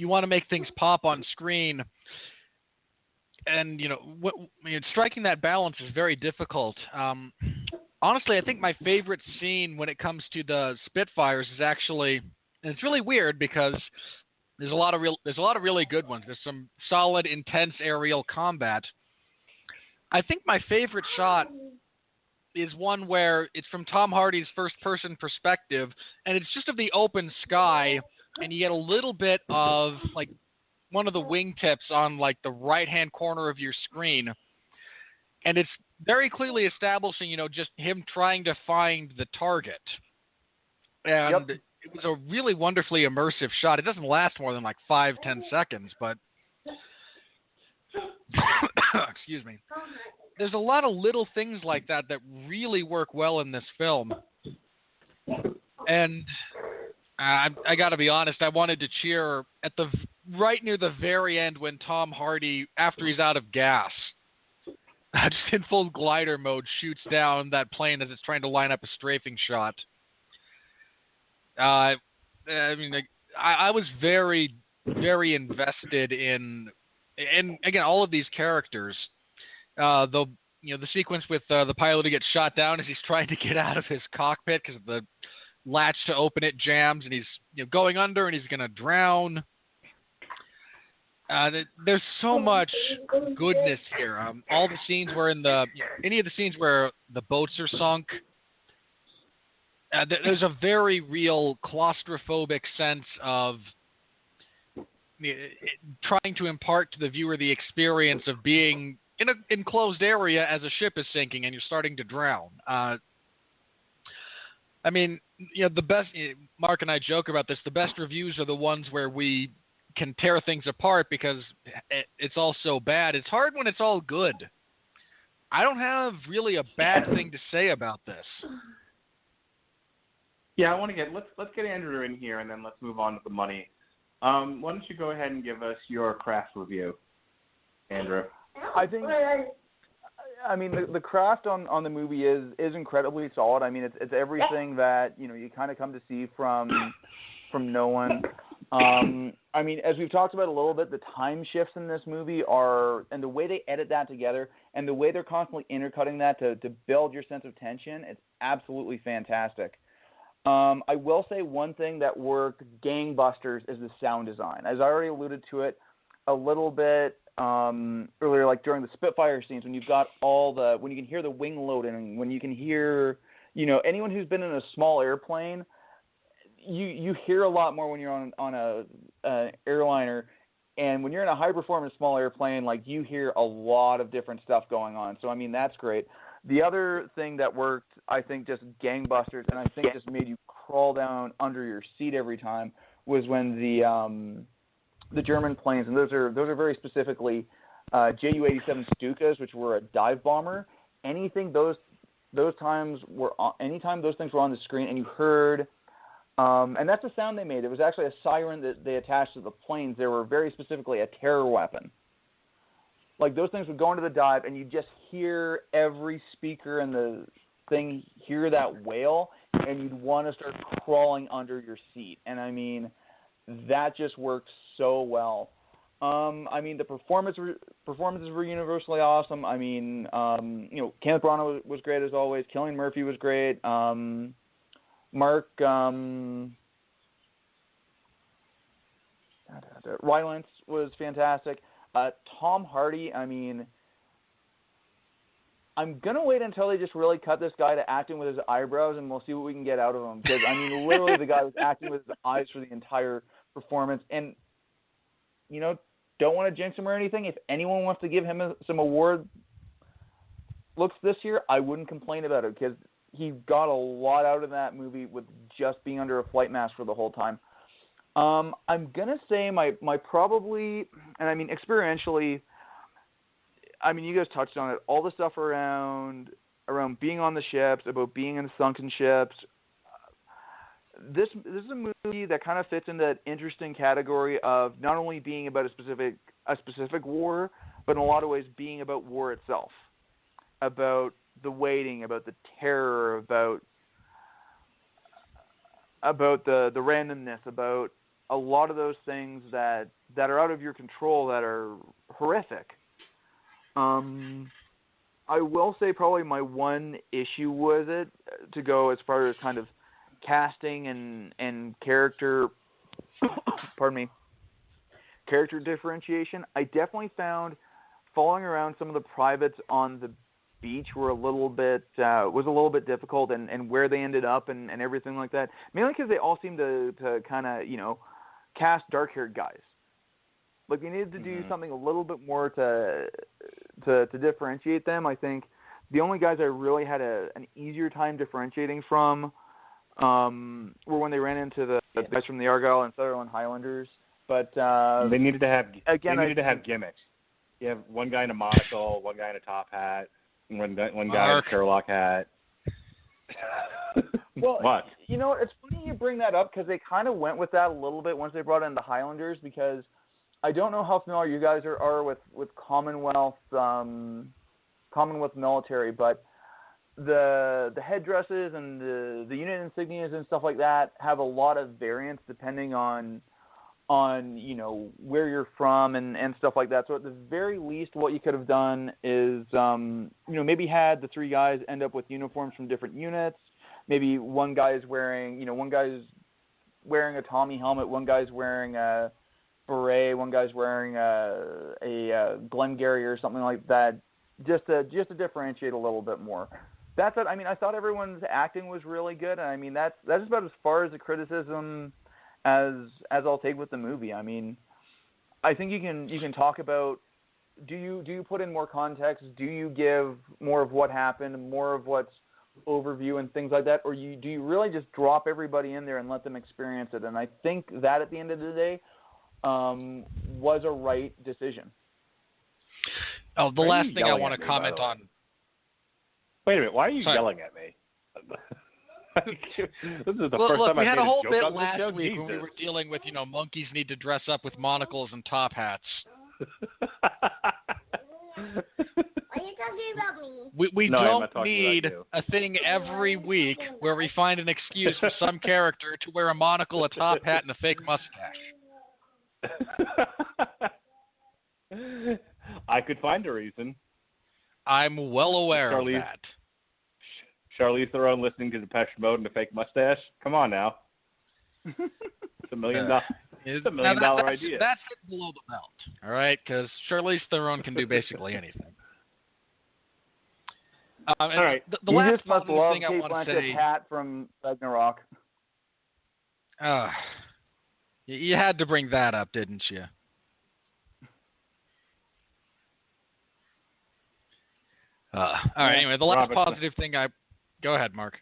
want to make things pop on screen, and, striking that balance is very difficult. Honestly, I think my favorite scene when it comes to the Spitfires is actually, and it's really weird because there's a lot of really good ones. There's some solid, intense aerial combat. I think my favorite shot is one where it's from Tom Hardy's first-person perspective, and it's just of the open sky, and you get a little bit of, like, one of the wingtips on, like, the right-hand corner of your screen, and it's very clearly establishing, just him trying to find the target. And It was a really wonderfully immersive shot. It doesn't last more than, 5-10 seconds, but excuse me. There's a lot of little things like that really work well in this film. And I got to be honest, I wanted to cheer at right near the very end when Tom Hardy, after he's out of gas, just in full glider mode, shoots down that plane as it's trying to line up a strafing shot. I was very, very invested in again, all of these characters. The the sequence with the pilot who gets shot down as he's trying to get out of his cockpit because the latch to open it jams, and he's going under and he's going to drown. There's so much goodness here. All the scenes where any of the scenes where the boats are sunk, there's a very real claustrophobic sense of trying to impart to the viewer the experience of being in an enclosed area as a ship is sinking and you're starting to drown. The best, Mark and I joke about this, the best reviews are the ones where we can tear things apart because it's all so bad. It's hard when it's all good. I don't have really a bad thing to say about this. Yeah, let's get Andrew in here, and then let's move on to the money. Why don't you go ahead and give us your craft review, Andrew? I think, the craft on the movie is incredibly solid. I mean, it's everything that you kind of come to see from Nolan. As we've talked about a little bit, the time shifts in this movie and the way they edit that together, and the way they're constantly intercutting that to build your sense of tension, it's absolutely fantastic. I will say one thing that worked gangbusters is the sound design. As I already alluded to it a little bit earlier, like during the Spitfire scenes, when you've got when you can hear the wing loading, when you can hear, anyone who's been in a small airplane, you hear a lot more when you're on a airliner, and when you're in a high performance small airplane, like you hear a lot of different stuff going on. So that's great. The other thing that worked, I think, just gangbusters, and I think just made you crawl down under your seat every time, was when the German planes, and those are very specifically Ju-87 Stukas, which were a dive bomber. Anytime those things were on the screen, and you heard, and that's the sound they made. It was actually a siren that they attached to the planes. They were very specifically a terror weapon. Like, those things would go into the dive, and you just hear every speaker in the thing hear that wail, and you'd want to start crawling under your seat. And, that just worked so well. The performances were universally awesome. Kenneth Branagh was great as always. Cillian Murphy was great. Mark Rylance was fantastic. Tom Hardy, I'm going to wait until they just really cut this guy to acting with his eyebrows, and we'll see what we can get out of him. Because, literally the guy was acting with his eyes for the entire performance. And, don't want to jinx him or anything. If anyone wants to give him some award looks this year, I wouldn't complain about it, because he got a lot out of that movie with just being under a flight mask for the whole time. I'm going to say my probably, and experientially, you guys touched on it, all the stuff around being on the ships, about being in sunken ships. This is a movie that kind of fits in that interesting category of not only being about a specific war, but in a lot of ways being about war itself, about the waiting, about the terror, about the randomness, about a lot of those things that are out of your control, that are horrific. I will say probably my one issue with it, to go as far as kind of casting and character, character differentiation, I definitely found following around some of the privates on the beach was a little bit difficult, and where they ended up and everything like that. Mainly because they all seemed to kind of, cast dark-haired guys. Like, they needed to do something a little bit more to differentiate them. I think the only guys I really had an easier time differentiating from were when they ran into the guys from the Argyll and Sutherland Highlanders. But they needed to have gimmicks. You have one guy in a monocle, one guy in a top hat, one guy in a Sherlock hat. Well, what? It's funny you bring that up, because they kind of went with that a little bit once they brought in the Highlanders, because I don't know how familiar you guys are with Commonwealth military, but the headdresses and the unit insignias and stuff like that have a lot of variance depending on on, you know, where you're from and stuff like that. So at the very least, what you could have done is, you know, maybe had the three guys end up with uniforms from different units. Maybe one guy's wearing a Tommy helmet, one guy's wearing a beret, one guy's wearing a Glengarry or something like that, just to differentiate a little bit more. That's it. I mean, I thought everyone's acting was really good, and I mean that's about as far as the criticism as I'll take with the movie. I mean, I think you can talk about, do you put in more context? Do you give more of what happened, more of what's overview and things like that, or do you really just drop everybody in there and let them experience it? And I think that at the end of the day was a right decision. Oh, the last thing I want to comment on. Wait a minute, why are you yelling at me? This is the first time we I've had made a whole joke bit on this last show. week Jesus. when we were dealing with, you know, monkeys need to dress up with monocles and top hats. Are you talking about me? We No, don't need a thing every week where we find an excuse for some character to wear a monocle, a top hat, and a fake mustache. I could find a reason. I'm well aware of that. Charlize Theron listening to Depeche Mode and a fake mustache? Come on now. It's $1 million. It's $1 million idea. That's below the belt, all right? Because Charlize Theron can do basically anything. All right. The you last just must love thing I Kate want to Blanchett's say. hat from Ragnarok. You had to bring that up, didn't you? All right. Anyway, the last positive thing go ahead, Mark.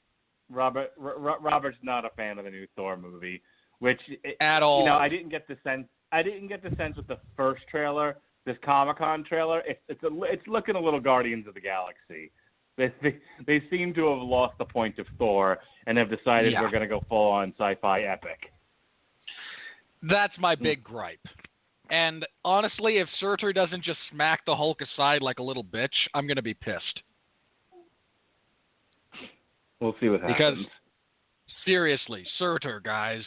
Robert's not a fan of the new Thor movie, which at all. You know, I didn't get the sense with the first trailer, this Comic-Con trailer. It's looking a little Guardians of the Galaxy. They seem to have lost the point of Thor and have decided we're going to go full on sci-fi epic. That's my big gripe. And honestly, if Surtur doesn't just smack the Hulk aside like a little bitch, I'm going to be pissed. We'll see what happens. Because, seriously, Surtur, guys.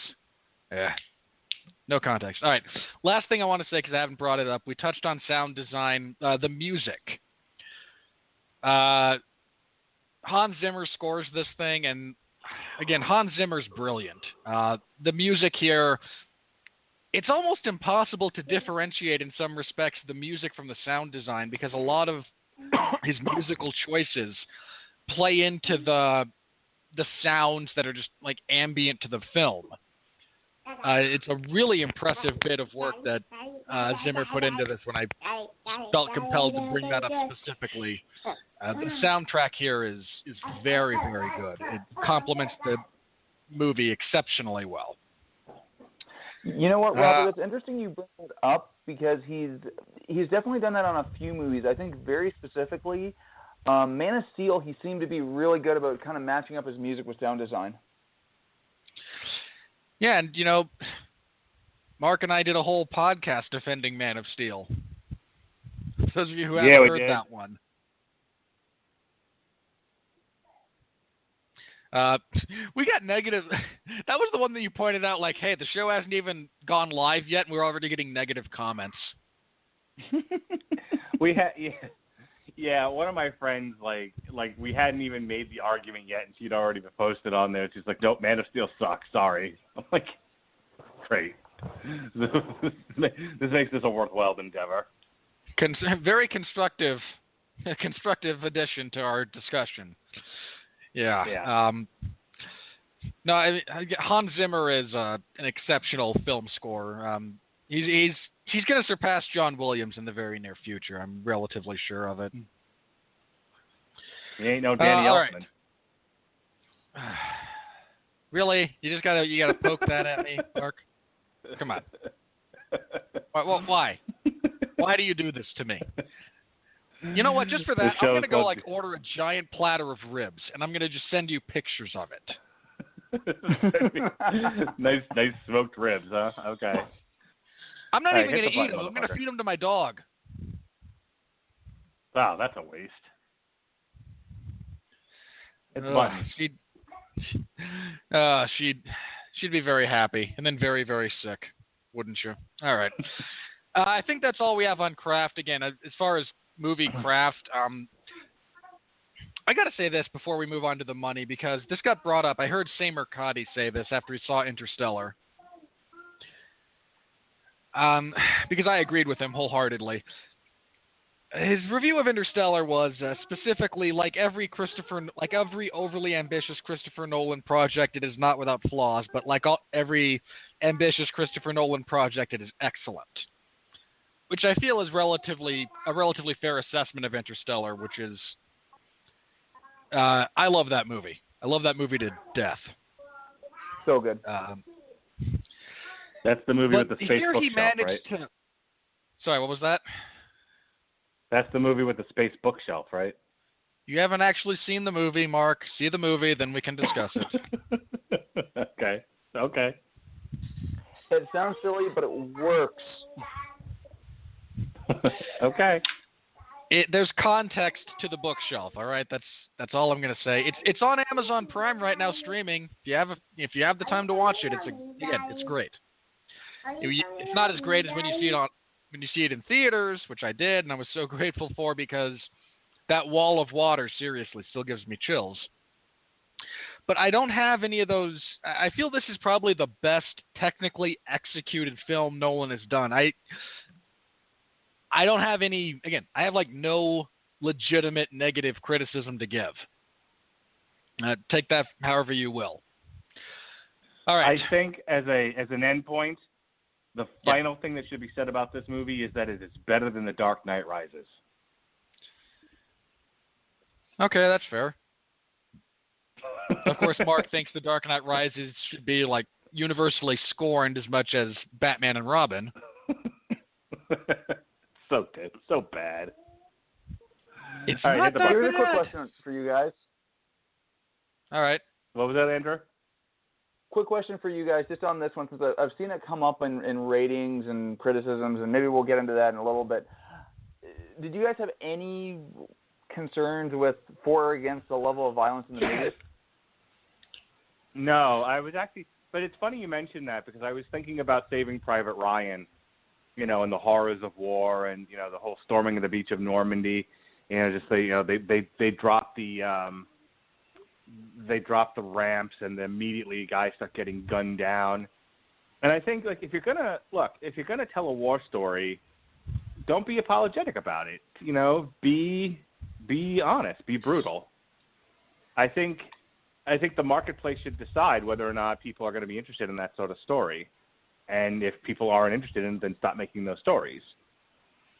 No context. All right. Last thing I want to say, because I haven't brought it up, we touched on sound design, the music. Hans Zimmer scores this thing, and, again, Hans Zimmer's brilliant. The music here, it's almost impossible to differentiate in some respects the music from the sound design, because a lot of his musical choices play into the sounds that are just like ambient to the film. It's a really impressive bit of work that Zimmer put into this when I felt compelled to bring that up specifically. The soundtrack here is very, very good. It complements the movie exceptionally well. You know what, Robert? It's interesting you bring it up because he's definitely done that on a few movies. I think very specifically, Man of Steel, he seemed to be really good about kind of matching up his music with sound design. Yeah, and, you know, Mark and I did a whole podcast defending Man of Steel. Those of you who haven't heard that one. We got negative. That was the one that you pointed out, like, hey, the show hasn't even gone live yet, and we're already getting negative comments. We had, one of my friends, like we hadn't even made the argument yet, and she'd already been posted on there. She's like, nope, Man of Steel sucks, sorry. I'm like, great. This makes this a worthwhile endeavor. Very constructive addition to our discussion. Yeah. No, Hans Zimmer is an exceptional film scorer. He's going to surpass John Williams in the very near future. I'm relatively sure of it. He ain't no Danny Elfman. Right. Really? You gotta poke that at me, Mark? Come on. Well, why? Why do you do this to me? You know what? Just for that, I'm gonna go order a giant platter of ribs, and I'm gonna just send you pictures of it. Nice smoked ribs, huh? Okay. I'm not even gonna eat them. I'm gonna feed them to my dog. Wow, that's a waste. It's fun. She'd be very happy, and then very, very sick. wouldn't you? All right. I think that's all we have on craft. Again, as far as movie craft, I got to say this before we move on to the money, because this got brought up. I heard Sam Mercati say this after he saw Interstellar. Because I agreed with him wholeheartedly. His review of Interstellar was specifically, like every overly ambitious Christopher Nolan project, it is not without flaws, but like every ambitious Christopher Nolan project, it is excellent. Which I feel is a relatively fair assessment of Interstellar, which is, I love that movie. I love that movie to death. So good. That's the movie with the space bookshelf, right? Sorry, what was that? That's the movie with the space bookshelf, right? You haven't actually seen the movie, Mark. See the movie, then we can discuss it. Okay. It sounds silly, but it works. Okay. There's context to the bookshelf. All right, that's all I'm gonna say. It's on Amazon Prime right now, streaming. If you have the time to watch it, it's great. It's not as great as when you see it in theaters, which I did, and I was so grateful for, because that wall of water seriously still gives me chills. But I don't have any of those. I feel this is probably the best technically executed film Nolan has done. I don't have any. Again, I have no legitimate negative criticism to give. Take that however you will. All right. I think as an endpoint, the final thing that should be said about this movie is that it is better than The Dark Knight Rises. Okay, that's fair. Of course, Mark thinks The Dark Knight Rises should be universally scorned as much as Batman and Robin. So good, so bad. It's all right, not that Here's a quick bad. question for you guys. All right. What was that, Andrew? Quick question for you guys, just on this one, since I've seen it come up in ratings and criticisms, and maybe we'll get into that in a little bit. Did you guys have any concerns for or against the level of violence in the movie? No, I was actually, but it's funny you mentioned that, because I was thinking about Saving Private Ryan, and the horrors of war, and the whole storming of the beach of Normandy. They drop the ramps, and then immediately guys start getting gunned down. And I think if you're gonna tell a war story, don't be apologetic about it. Be honest, be brutal. I think the marketplace should decide whether or not people are going to be interested in that sort of story. And if people aren't interested in it, then stop making those stories.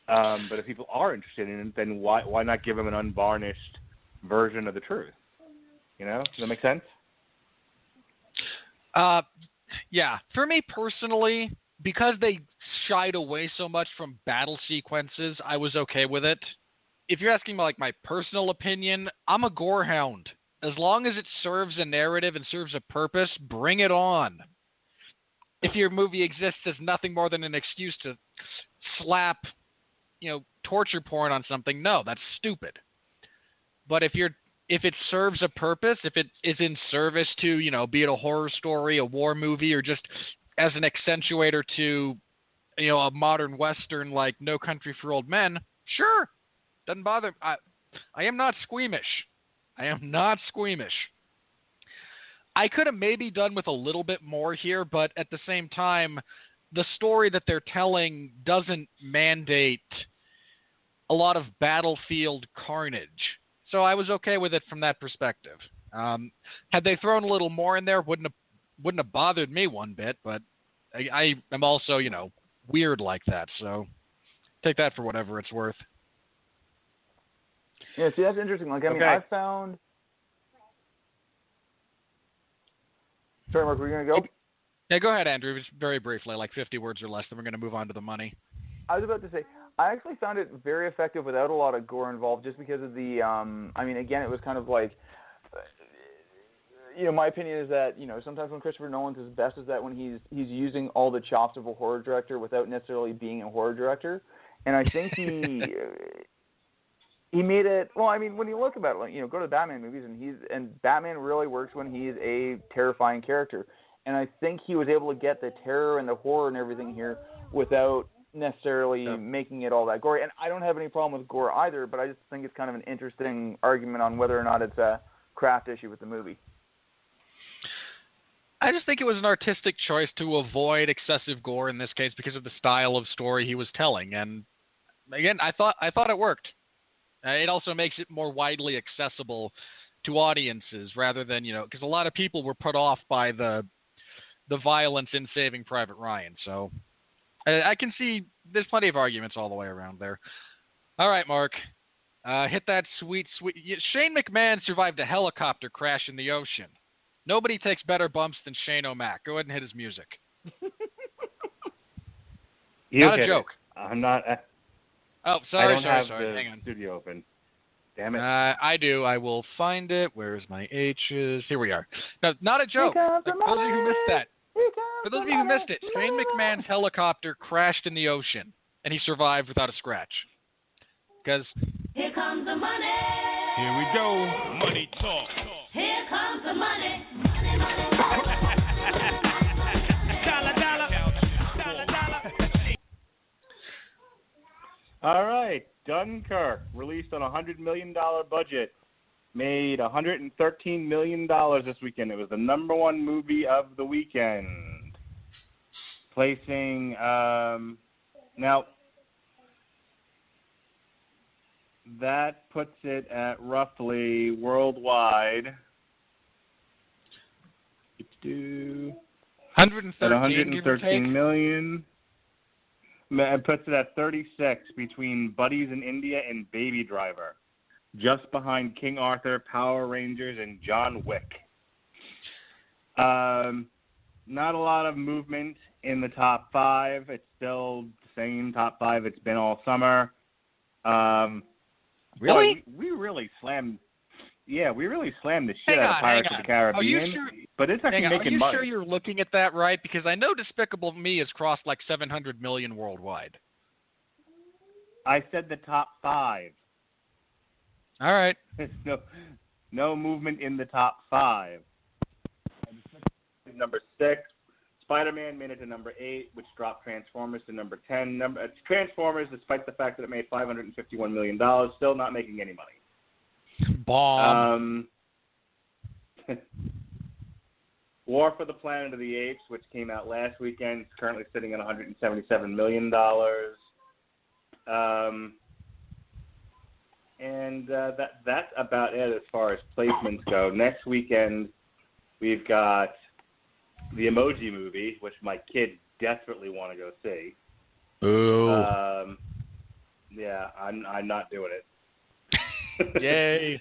But if people are interested in it, then why not give them an unvarnished version of the truth? Does that make sense? Yeah. For me personally, because they shied away so much from battle sequences, I was okay with it. If you're asking my personal opinion, I'm a gore hound. As long as it serves a narrative and serves a purpose, bring it on. If your movie exists as nothing more than an excuse to slap, torture porn on something, no, that's stupid. But if it serves a purpose, if it is in service to, be it a horror story, a war movie, or just as an accentuator to, a modern Western like No Country for Old Men, sure, doesn't bother. I am not squeamish. I could have maybe done with a little bit more here, but at the same time, the story that they're telling doesn't mandate a lot of battlefield carnage. So I was okay with it from that perspective. Had they thrown a little more in there, wouldn't have bothered me one bit, but I am also, weird like that, so take that for whatever it's worth. Yeah, see, that's interesting. I found... Sorry, Mark, were you going to go? Yeah, go ahead, Andrew. Just very briefly, 50 words or less, then we're going to move on to the money. I was about to say, I actually found it very effective without a lot of gore involved, just because of the, again, it was kind of my opinion is that, sometimes when Christopher Nolan's his best is that when he's using all the chops of a horror director without necessarily being a horror director. And I think he made it, when you look about it, go to the Batman movies, and Batman really works when he's a terrifying character. and I think he was able to get the terror and the horror and everything here without necessarily making it all that gory. And I don't have any problem with gore either, but I just think it's kind of an interesting argument on whether or not it's a craft issue with the movie. I just think it was an artistic choice to avoid excessive gore in this case because of the style of story he was telling. And again, I thought it worked. It also makes it more widely accessible to audiences rather than, because a lot of people were put off by the violence in Saving Private Ryan. So I can see there's plenty of arguments all the way around there. All right, Mark. Hit that sweet. Shane McMahon survived a helicopter crash in the ocean. Nobody takes better bumps than Shane O'Mac. Go ahead and hit his music. Not a joke. I'm not. Oh, sorry. I don't have sorry. the Hang on. studio open. Damn it. I do. I will find it. Where's my H's? Here we are. No, not a joke. For those of you who missed that. For those of you who missed it, Shane McMahon's helicopter crashed in the ocean, and he survived without a scratch. Because here comes the money. Here we go. Money talk. Here comes the money. Money, money, money. Dollar, dollar. Dollar, dollar. All right. Dunkirk, released on a $100 million budget, made $113 million this weekend. It was the number one movie of the weekend. Placing, now, that puts it at roughly worldwide, 113 million. It puts it at 36 between Buddies in India and Baby Driver, just behind King Arthur, Power Rangers, and John Wick. Not a lot of movement in the top five. It's still the same top five it's been all summer. Really? We really slammed. Yeah, we really slammed the shit out of Pirates of the Caribbean. Are you sure? But it's actually making money. Are you sure you're looking at that right? Because I know Despicable Me has crossed like 700 million worldwide. I said the top five. All right. No movement in the top five. Number 6, Spider-Man made it to number 8, which dropped Transformers to number 10. Transformers, despite the fact that it made $551 million, still not making any money. Bomb. War for the Planet of the Apes, which came out last weekend, is currently sitting at $177 million. And that's about it as far as placements go. Next weekend, we've got the Emoji Movie, which my kids desperately want to go see. Ooh. Yeah, I'm not doing it. Yay.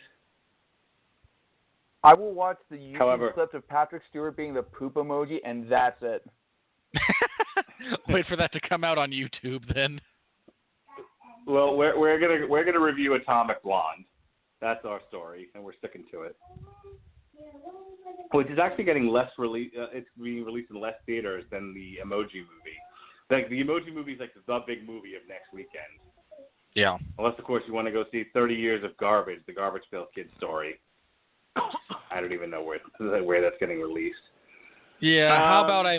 I will watch the YouTube clip of Patrick Stewart being the poop emoji, and that's it. Wait for that to come out on YouTube, then. Well, we're gonna review Atomic Blonde. That's our story, and we're sticking to it. Which is actually getting less release. It's being released in less theaters than the Emoji Movie. Like the Emoji Movie is like the big movie of next weekend. Yeah. Unless, of course, you want to go see 30 Years of Garbage, the Garbage Pail Kid story. I don't even know where that's getting released. Yeah. How about I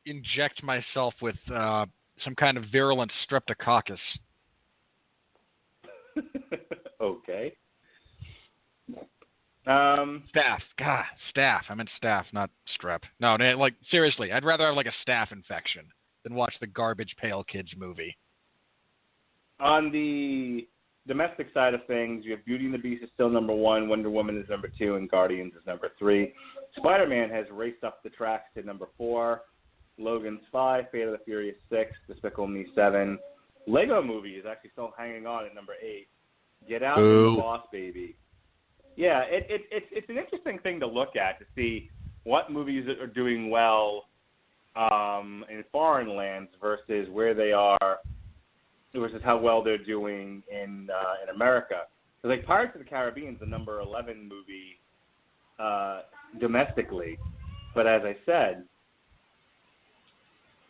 inject myself with some kind of virulent streptococcus? Okay. Staph. God, staph. I meant staph, not strep. No, seriously, I'd rather have like a staph infection than watch the Garbage Pail Kids movie. On the domestic side of things, you have Beauty and the Beast is still number 1, Wonder Woman is number 2, and Guardians is number 3. Spider-Man has raced up the tracks to number 4. Logan's 5, Fate of the Furious 6, Despicable Me 7. Lego Movie is actually still hanging on at number 8. Get Out and Boss Baby. Yeah, it's an interesting thing to look at to see what movies are doing well in foreign lands versus where they are, versus how well they're doing in America. Because like Pirates of the Caribbean is the number 11 movie domestically, but as I said,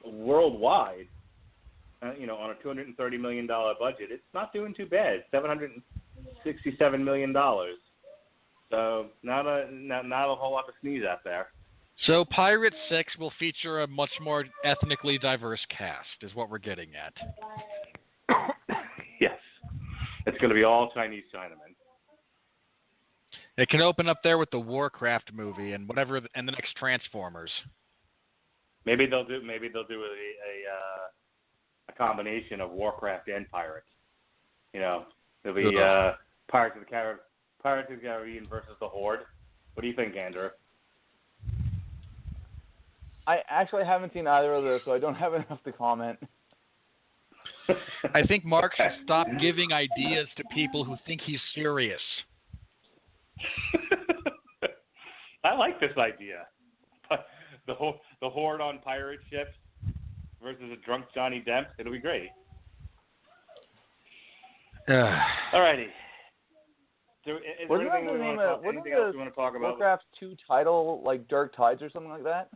worldwide, on a $230 million budget, it's not doing too bad. $767 million. So not a whole lot to sneeze at there. So Pirate 6 will feature a much more ethnically diverse cast, is what we're getting at. Yes. It's going to be all Chinese Chinamen. It can open up there with the Warcraft movie and whatever, and the next Transformers. Maybe they'll do a combination of Warcraft and Pirates. You know, it'll be Pirates of the Caribbean versus the Horde. What do you think, Andrew? I actually haven't seen either of those, so I don't have enough to comment. I think Mark should stop giving ideas to people who think he's serious. I like this idea. The Horde on pirate ships versus a drunk Johnny Depp. It'll be great. Alrighty. So, Wasn't the you want to talk about? Warcraft 2 title like Dark Tides or something like that?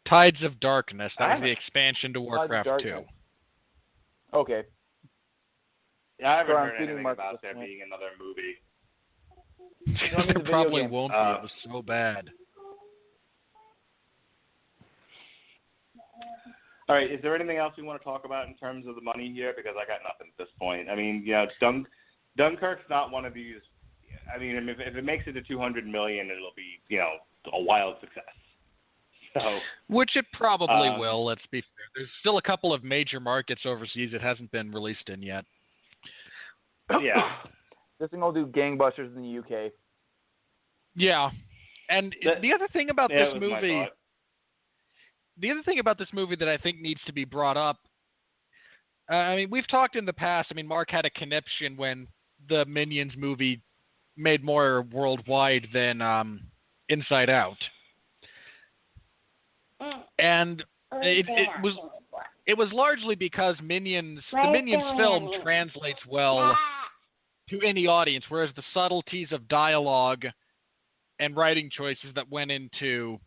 Tides of Darkness. That was the expansion to Warcraft 2. Okay. Yeah, I haven't heard anything about there being another movie. There probably won't be. It was so bad. All right. Is there anything else we want to talk about in terms of the money here? Because I got nothing at this point. I mean, Dunkirk's not one of these. I mean, if it makes it to $200 million, it'll be, a wild success. So, which it probably will, let's be fair. There's still a couple of major markets overseas it hasn't been released in yet. Yeah. This thing will do gangbusters in the UK. Yeah. And the other thing about this movie... The other thing about this movie that I think needs to be brought up, I mean, we've talked in the past, I mean, Mark had a conniption when the Minions movie made more worldwide than Inside Out. And it was largely because the Minions film translates well to any audience, whereas the subtleties of dialogue and writing choices that went into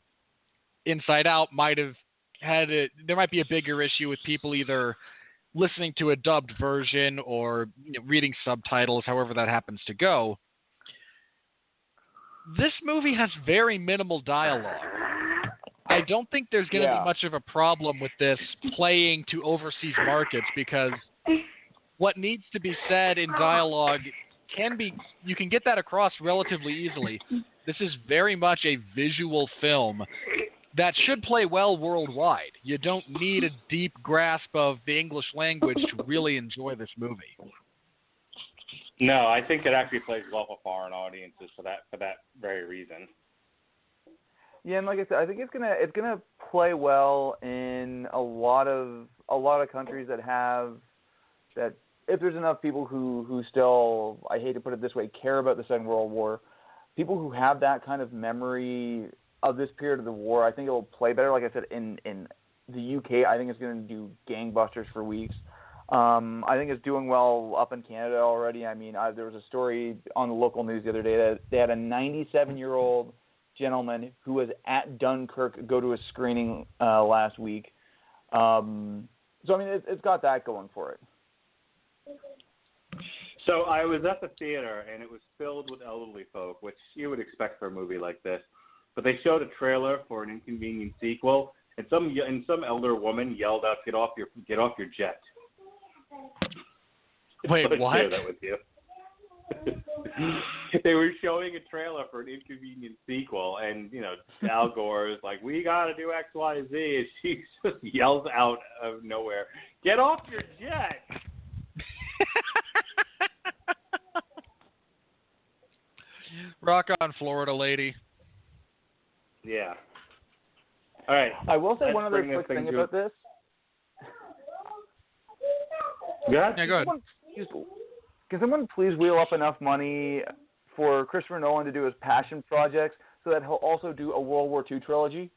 Inside Out there might be a bigger issue with people either listening to a dubbed version or reading subtitles, however that happens to go. This movie has very minimal dialogue. I don't think there's going to be much of a problem with this playing to overseas markets because what needs to be said in dialogue you can get that across relatively easily. This is very much a visual film that should play well worldwide. You don't need a deep grasp of the English language to really enjoy this movie. No, I think it actually plays well for foreign audiences for that very reason. Yeah, and like I said, I think it's gonna play well in a lot of countries that have that. If there's enough people who still, I hate to put it this way, care about the Second World War, people who have that kind of memory of this period of the war, I think it will play better. Like I said, in the UK, I think it's going to do gangbusters for weeks. I think it's doing well up in Canada already. I mean, there was a story on the local news the other day that they had a 97-year-old gentleman who was at Dunkirk go to a screening last week. So, I mean, it's got that going for it. So I was at the theater, and it was filled with elderly folk, which you would expect for a movie like this. But they showed a trailer for an inconvenient sequel, and some elder woman yelled out, "Get off your jet." Wait, what? Share that with you. They were showing a trailer for an inconvenient sequel, and Al Gore is like, "We got to do X, Y, Z," and she just yells out of nowhere, "Get off your jet!" Rock on, Florida lady. Yeah. All right. I will say one other quick thing about this. Yeah, go ahead. Can someone please wheel up enough money for Christopher Nolan to do his passion projects so that he'll also do a World War II trilogy?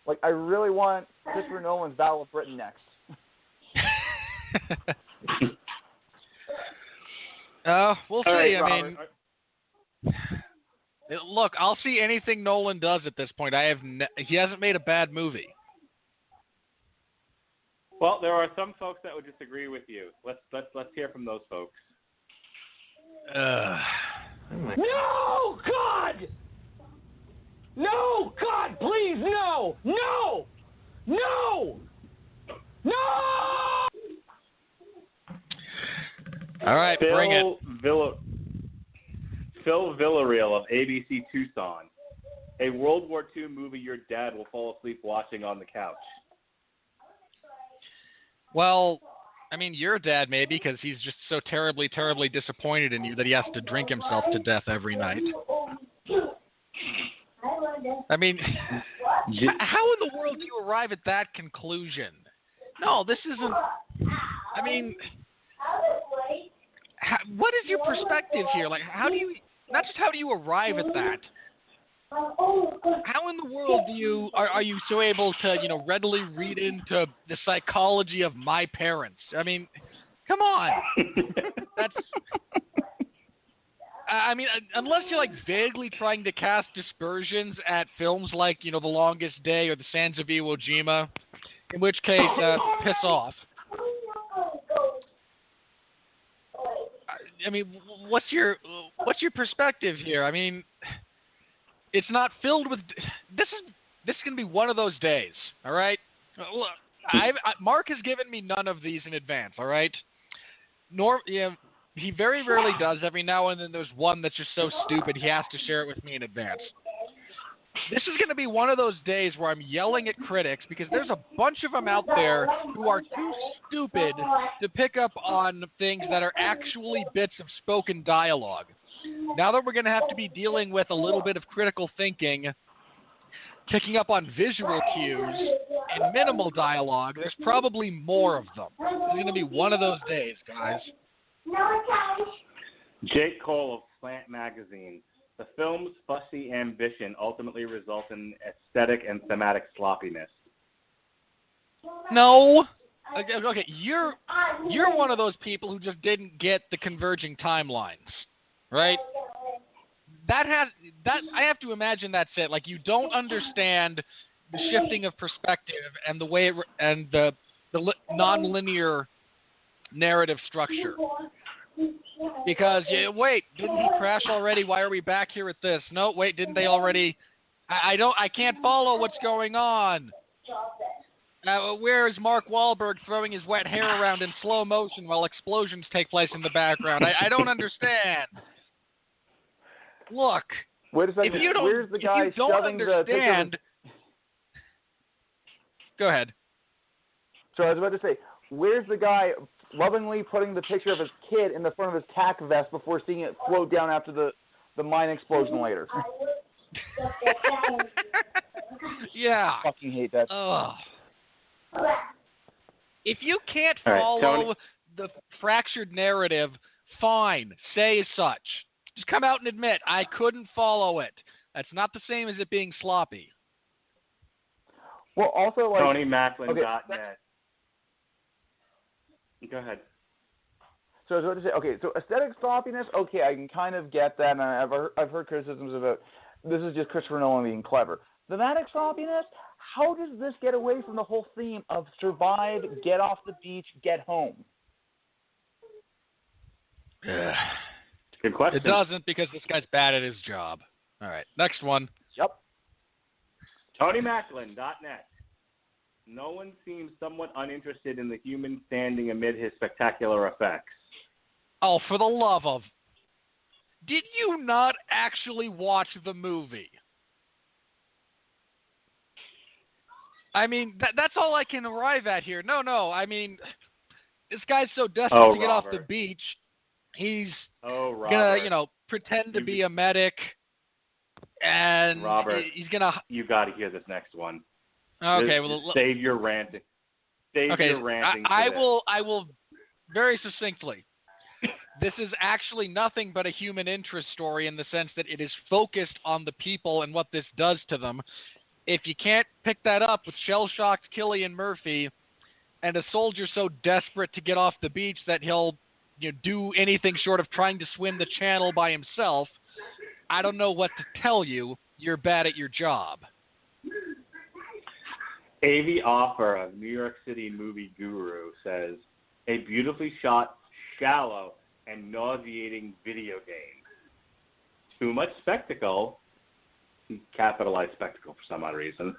Like, I really want Christopher Nolan's Battle of Britain next. We'll see. Right, I mean, look, I'll see anything Nolan does at this point. He hasn't made a bad movie. Well, there are some folks that would disagree with you. Let's hear from those folks. No, God! No! God, please, no! No! No! No! All right, bring it. Phil Villarreal of ABC Tucson. A World War II movie your dad will fall asleep watching on the couch. Well, I mean, your dad maybe, because he's just so terribly, terribly disappointed in you that he has to drink himself to death every night. I mean, how in the world do you arrive at that conclusion? No, this isn't. I mean, what is your perspective here? Like, how do you? Not just how do you arrive at that? How in the world are you so able to readily read into the psychology of my parents? I mean, come on. That's. I mean, unless you're like vaguely trying to cast dispersions at films like The Longest Day or The Sands of Iwo Jima, in which case, piss off. I mean, what's your perspective here? I mean, it's not filled with. This is going to be one of those days. All right. Look, Mark has given me none of these in advance. All right. He very rarely does. Every now and then there's one that's just so stupid he has to share it with me in advance. This is going to be one of those days where I'm yelling at critics because there's a bunch of them out there who are too stupid to pick up on things that are actually bits of spoken dialogue. Now that we're going to have to be dealing with a little bit of critical thinking, picking up on visual cues, and minimal dialogue, there's probably more of them. It's going to be one of those days, guys. Jake Cole of Slant Magazine. The film's fussy ambition ultimately results in aesthetic and thematic sloppiness. No. Okay, you're one of those people who just didn't get the converging timelines, right? I have to imagine that's it. Like, you don't understand the shifting of perspective and the way the non-linear narrative structure. Because, wait, didn't he crash already? Why are we back here at this? No, wait, didn't they already? I can't follow what's going on. Where is Mark Wahlberg throwing his wet hair around in slow motion while explosions take place in the background? I don't understand. Look, wait a second. Where's the guy shoving the picture? Go ahead. So I was about to say, where's the guy lovingly putting the picture of his kid in the front of his tack vest before seeing it float down after the mine explosion later? Yeah. I fucking hate that. If you can't follow the fractured narrative, fine. Say as such. Just come out and admit, I couldn't follow it. That's not the same as it being sloppy. Well, also, like... TonyMacklin.net. Go ahead. So I was about to say, okay, so aesthetic sloppiness, okay, I can kind of get that, and I've heard criticisms about this is just Christopher Nolan being clever. Thematic sloppiness, how does this get away from the whole theme of survive, get off the beach, get home? Good question. It doesn't, because this guy's bad at his job. All right, next one. Yep. TonyMacklin.net. Nolan seems somewhat uninterested in the human standing amid his spectacular effects. Oh, for the love of... Did you not actually watch the movie? I mean, that's all I can arrive at here. No, I mean, this guy's so desperate to get off the beach, he's gonna, pretend to be a medic, and Robert, he's gonna... You got to hear this next one. Okay, save your ranting. Your ranting. I will very succinctly. This is actually nothing but a human interest story in the sense that it is focused on the people and what this does to them. If you can't pick that up with shell-shocked Cillian Murphy and a soldier so desperate to get off the beach that he'll do anything short of trying to swim the channel by himself, I don't know what to tell you. You're bad at your job. Avi Offer of New York City Movie Guru says, a beautifully shot, shallow, and nauseating video game. Too much spectacle, capitalized spectacle for some odd reason,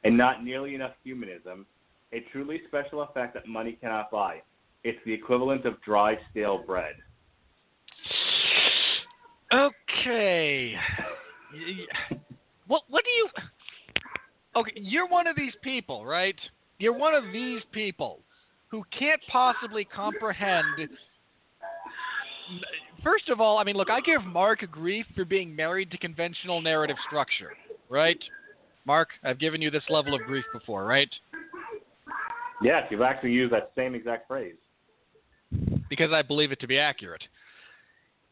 and not nearly enough humanism, a truly special effect that money cannot buy. It's the equivalent of dry, stale bread. Okay. What do you... Okay, you're one of these people, right? You're one of these people who can't possibly comprehend... First of all, I mean, look, I give Mark grief for being married to conventional narrative structure, right? Mark, I've given you this level of grief before, right? Yes, you've actually used that same exact phrase. Because I believe it to be accurate.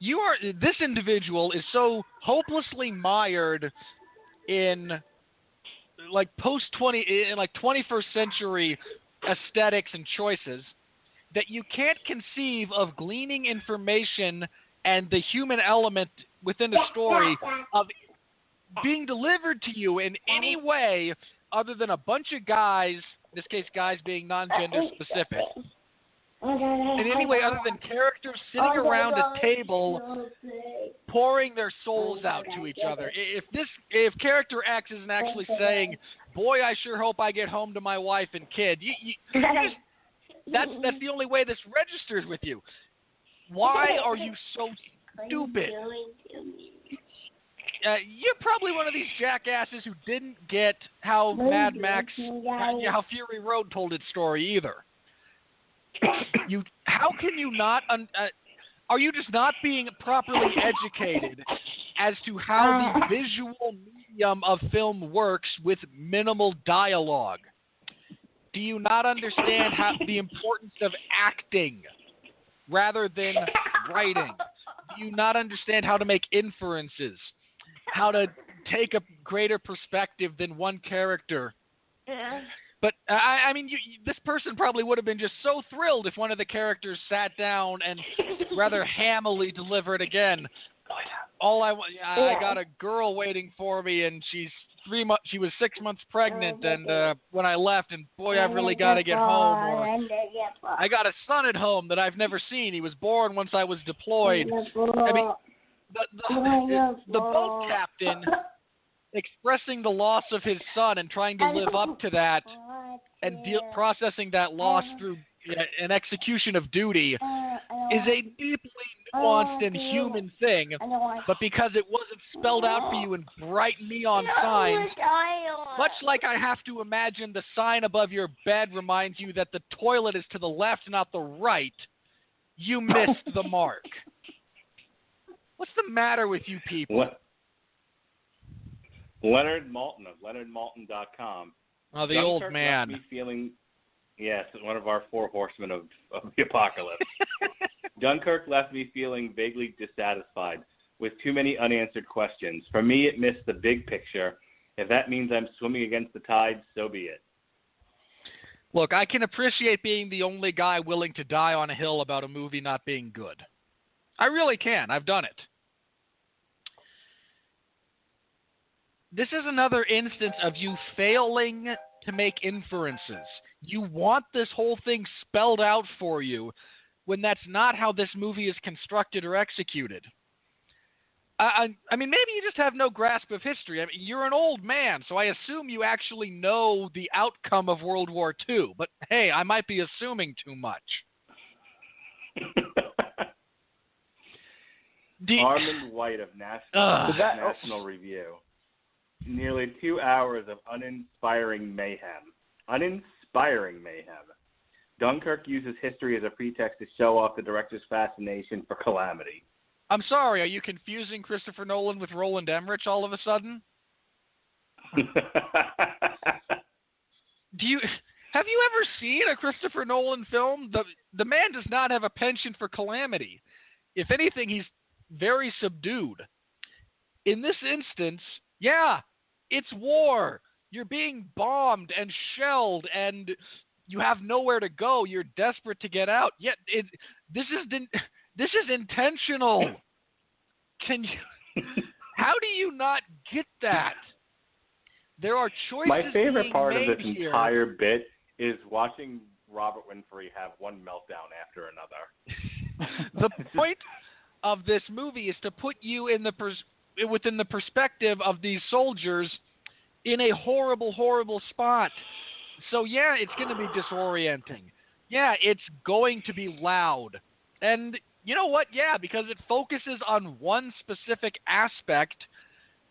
This individual is so hopelessly mired in like 21st century aesthetics and choices that you can't conceive of gleaning information and the human element within the story of being delivered to you in any way other than a bunch of guys, in this case guys being non-gender specific, in any way other than characters sitting around a table pouring their souls out to each other. If character X isn't actually saying, boy, I sure hope I get home to my wife and kid, that's the only way this registers with you. Why are you so stupid? You're probably one of these jackasses who didn't get how Mad Max, how Fury Road told its story either. How can you not? Are you just not being properly educated as to how the visual medium of film works with minimal dialogue? Do you not understand the importance of acting rather than writing? Do you not understand how to make inferences? How to take a greater perspective than one character? But, I mean, this person probably would have been just so thrilled if one of the characters sat down and rather hammily delivered again. I got a girl waiting for me, and she was 6 months pregnant, and when I left, and boy, I've really got to get home. Or I got a son at home that I've never seen. He was born once I was deployed. I mean, the boat captain expressing the loss of his son and trying to live up to that and processing that loss through an execution of duty is a deeply nuanced and human thing, but because it wasn't spelled out for you in bright neon signs, much like I have to imagine the sign above your bed reminds you that the toilet is to the left, not the right, you missed the mark. What's the matter with you people? What? Leonard Maltin of LeonardMaltin.com. Oh, the old man. Left me feeling, yes, one of our four horsemen of the apocalypse. Dunkirk left me feeling vaguely dissatisfied with too many unanswered questions. For me, it missed the big picture. If that means I'm swimming against the tide, so be it. Look, I can appreciate being the only guy willing to die on a hill about a movie not being good. I really can. I've done it. This is another instance of you failing to make inferences. You want this whole thing spelled out for you when that's not how this movie is constructed or executed. I mean, maybe you just have no grasp of history. I mean, you're an old man, so I assume you actually know the outcome of World War II. But, hey, I might be assuming too much. Armand White of National Review. Nearly 2 hours of uninspiring mayhem. Uninspiring mayhem. Dunkirk uses history as a pretext to show off the director's fascination for calamity. I'm sorry, are you confusing Christopher Nolan with Roland Emmerich all of a sudden? Have you ever seen a Christopher Nolan film? The man does not have a penchant for calamity. If anything, he's very subdued. In this instance, yeah, it's war. You're being bombed and shelled, and you have nowhere to go. You're desperate to get out. Yet this is intentional. How do you not get that? There are choices. My favorite part of this here. entire bit is watching Robert Winfrey have one meltdown after another. The point of this movie is to put you in the within the perspective of these soldiers in a horrible, horrible spot. So, yeah, it's going to be disorienting. Yeah, it's going to be loud. And you know what? Yeah, because it focuses on one specific aspect,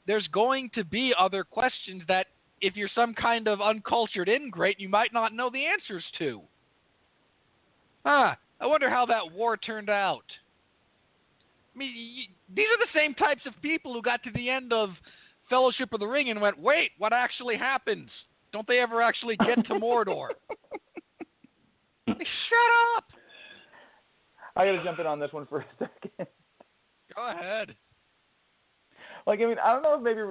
there's going to be other questions that if you're some kind of uncultured ingrate, you might not know the answers to. I wonder how that war turned out. I mean, these are the same types of people who got to the end of Fellowship of the Ring and went, wait, what actually happens? Don't they ever actually get to Mordor? Shut up! I got to jump in on this one for a second. Go ahead. Like, I mean, I don't know if maybe,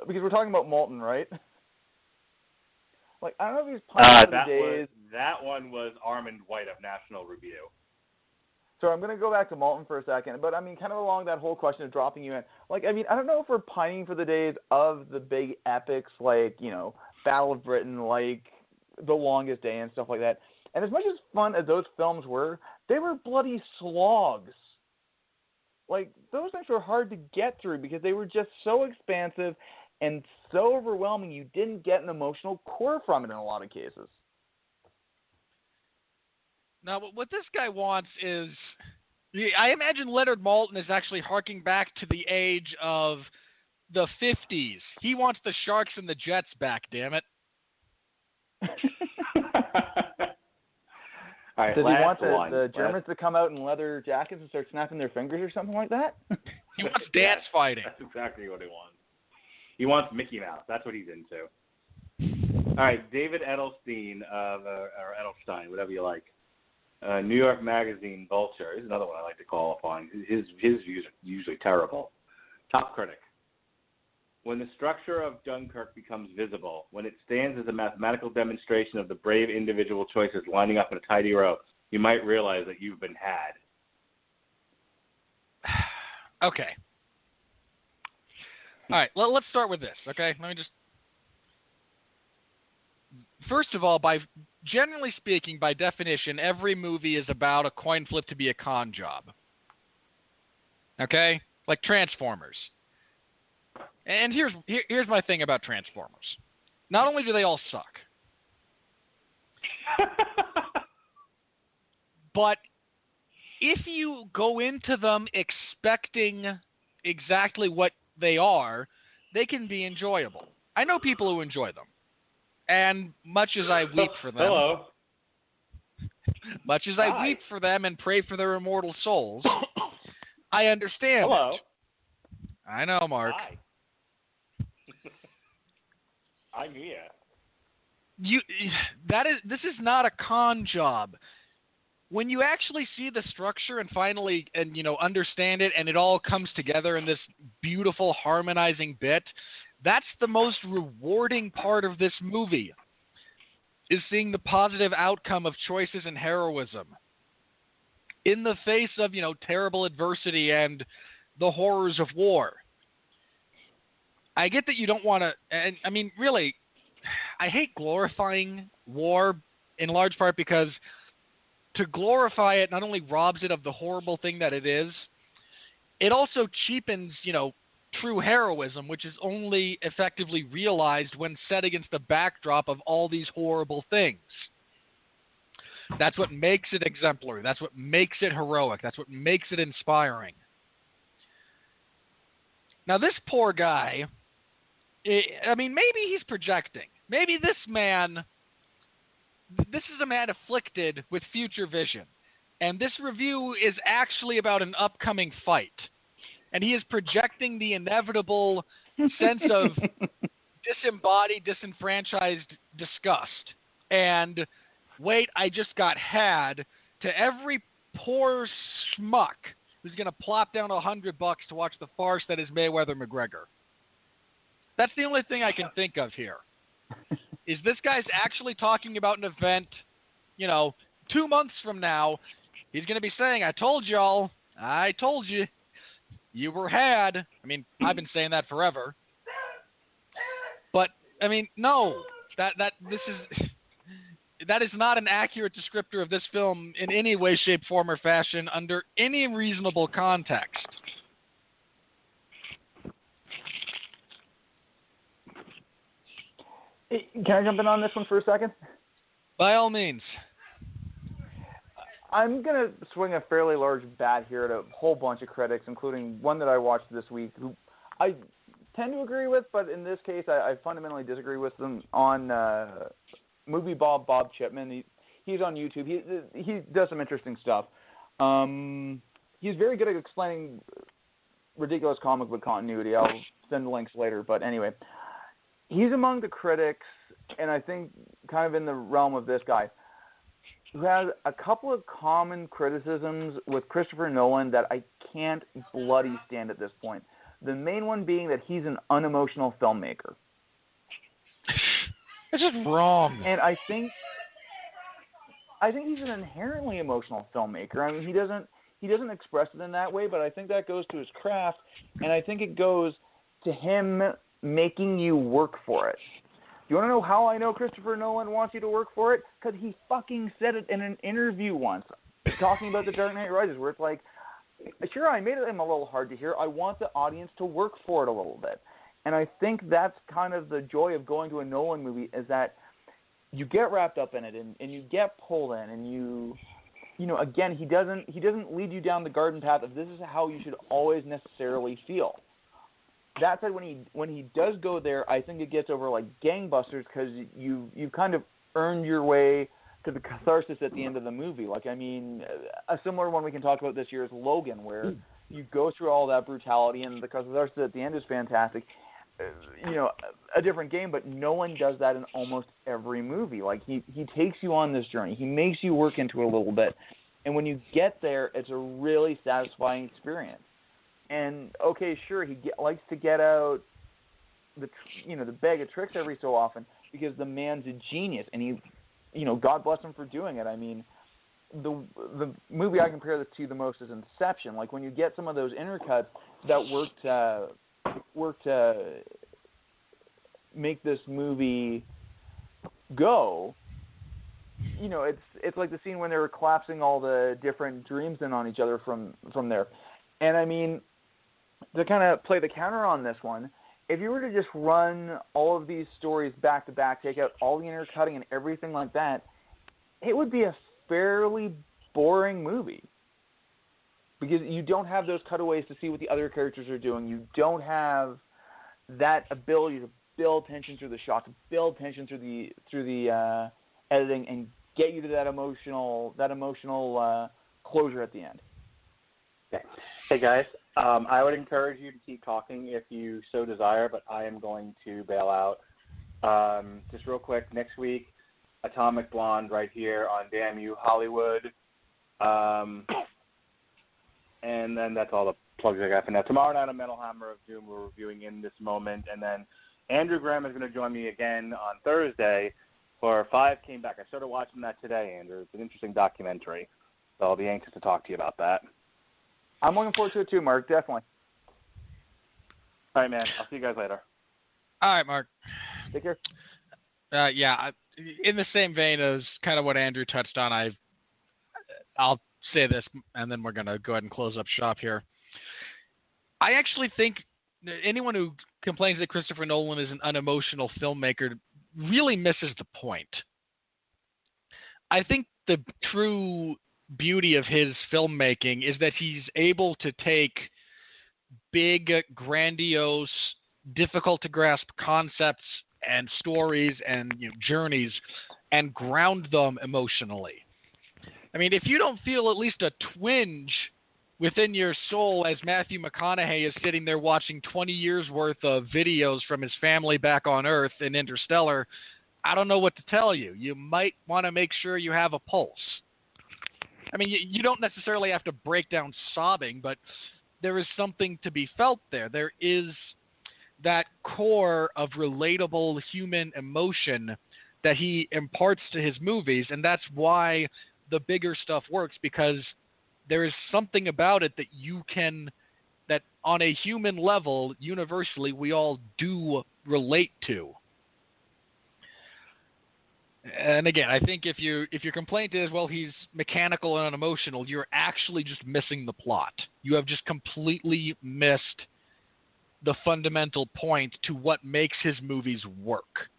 because we're talking about Moulton, right? Like, I don't know if he's playing for the days. That one was Armand White of National Review. So I'm going to go back to Moulton for a second, but I mean, kind of along that whole question of dropping you in. Like, I mean, I don't know if we're pining for the days of the big epics like, you know, Battle of Britain, like The Longest Day and stuff like that. And as much as fun as those films were, they were bloody slogs. Like, those things were hard to get through because they were just so expansive and so overwhelming, you didn't get an emotional core from it in a lot of cases. Now, what this guy wants is, I imagine Leonard Maltin is actually harking back to the age of the 50s. He wants the Sharks and the Jets back, damn it. All right, does he want the Germans to come out in leather jackets and start snapping their fingers or something like that? He wants dance fighting. That's exactly what he wants. He wants Mickey Mouse. That's what he's into. All right, David Edelstein, or Edelstein, whatever you like. New York Magazine Vulture. Here's another one I like to call upon. His views are usually terrible. Top critic. When the structure of Dunkirk becomes visible, when it stands as a mathematical demonstration of the brave individual choices lining up in a tidy row, you might realize that you've been had. Okay. All right, let's start with this, okay? Let me just... First of all, generally speaking, by definition, every movie is about a coin flip to be a con job. Okay? Like Transformers. And here's my thing about Transformers. Not only do they all suck, but if you go into them expecting exactly what they are, they can be enjoyable. I know people who enjoy them. And much as I weep for them, much as I weep for them and pray for their immortal souls, I understand. Hello. It. I know, Mark. Hi. I'm here. This is not a con job. When you actually see the structure and finally understand it, and it all comes together in this beautiful harmonizing bit, that's the most rewarding part of this movie, is seeing the positive outcome of choices and heroism in the face of, terrible adversity and the horrors of war. I get that you don't want to, and I mean, really, I hate glorifying war in large part because to glorify it not only robs it of the horrible thing that it is, it also cheapens, true heroism, which is only effectively realized when set against the backdrop of all these horrible things. That's what makes it exemplary. That's what makes it heroic. That's what makes it inspiring. Now, this poor guy, maybe he's projecting. Maybe this is a man afflicted with future vision. And this review is actually about an upcoming fight. And he is projecting the inevitable sense of disembodied, disenfranchised disgust. And, wait, I just got had, to every poor schmuck who's going to plop down $100 to watch the farce that is Mayweather-McGregor. That's the only thing I can think of here. Is this guy's actually talking about an event, 2 months from now, he's going to be saying, I told y'all, I told you, you were had. I mean, I've been saying that forever. But, no, that is not an accurate descriptor of this film in any way, shape, form, or fashion under any reasonable context. Can I jump in on this one for a second? By all means. I'm going to swing a fairly large bat here at a whole bunch of critics, including one that I watched this week, who I tend to agree with, but in this case I fundamentally disagree with them on Movie Bob Chipman. He's on YouTube. He does some interesting stuff. He's very good at explaining ridiculous comic book continuity. I'll send the links later, but anyway. He's among the critics, and I think kind of in the realm of this guy, who has a couple of common criticisms with Christopher Nolan that I can't bloody stand at this point. The main one being that he's an unemotional filmmaker. It's just wrong. And I think he's an inherently emotional filmmaker. I mean, he doesn't express it in that way, but I think that goes to his craft, and I think it goes to him making you work for it. You want to know how I know Christopher Nolan wants you to work for it? Because he fucking said it in an interview once, talking about The Dark Knight Rises, where it's like, sure, I made him a little hard to hear. I want the audience to work for it a little bit. And I think that's kind of the joy of going to a Nolan movie, is that you get wrapped up in it and you get pulled in, and you know, again, he doesn't lead you down the garden path of this is how you should always necessarily feel. That said, when he does go there, I think it gets over like gangbusters, because you've kind of earned your way to the catharsis at the end of the movie. Like, I mean, a similar one we can talk about this year is Logan, where you go through all that brutality, and the catharsis at the end is fantastic. You know, a different game, but Nolan does that in almost every movie. Like, he takes you on this journey. He makes you work into it a little bit. And when you get there, it's a really satisfying experience. And, okay, sure, he likes to get out the bag of tricks every so often, because the man's a genius, and he, God bless him for doing it. I mean, the movie I compare this to the most is Inception. Like, when you get some of those intercuts that work to make this movie go, it's like the scene when they were collapsing all the different dreams in on each other from there. And I mean, to kind of play the counter on this one, if you were to just run all of these stories back to back, take out all the intercutting and everything like that, it would be a fairly boring movie. Because you don't have those cutaways to see what the other characters are doing. You don't have that ability to build tension through the shot, to build tension through the editing, and get you to that emotional closure at the end. Okay. Hey guys, I would encourage you to keep talking if you so desire, but I am going to bail out. Just real quick, next week, Atomic Blonde right here on Damn You Hollywood. And then that's all the plugs I got for now. Tomorrow night on Metal Hammer of Doom, we're reviewing In This Moment. And then Andrew Graham is going to join me again on Thursday for Five Came Back. I started watching that today, Andrew. It's an interesting documentary. So I'll be anxious to talk to you about that. I'm looking forward to it too, Mark. Definitely. All right, man. I'll see you guys later. All right, Mark. Take care. In the same vein as kind of what Andrew touched on, I'll say this, and then we're going to go ahead and close up shop here. I actually think anyone who complains that Christopher Nolan is an unemotional filmmaker really misses the point. I think the true beauty of his filmmaking is that he's able to take big, grandiose, difficult to grasp concepts and stories and journeys and ground them emotionally. I mean, if you don't feel at least a twinge within your soul as Matthew McConaughey is sitting there watching 20 years worth of videos from his family back on Earth in Interstellar, I don't know what to tell you. You might want to make sure you have a pulse. I mean, you don't necessarily have to break down sobbing, but there is something to be felt there. There is that core of relatable human emotion that he imparts to his movies, and that's why the bigger stuff works, because there is something about it that on a human level, universally, we all do relate to. And again, I think if your complaint is, well, he's mechanical and unemotional, you're actually just missing the plot. You have just completely missed the fundamental point to what makes his movies work.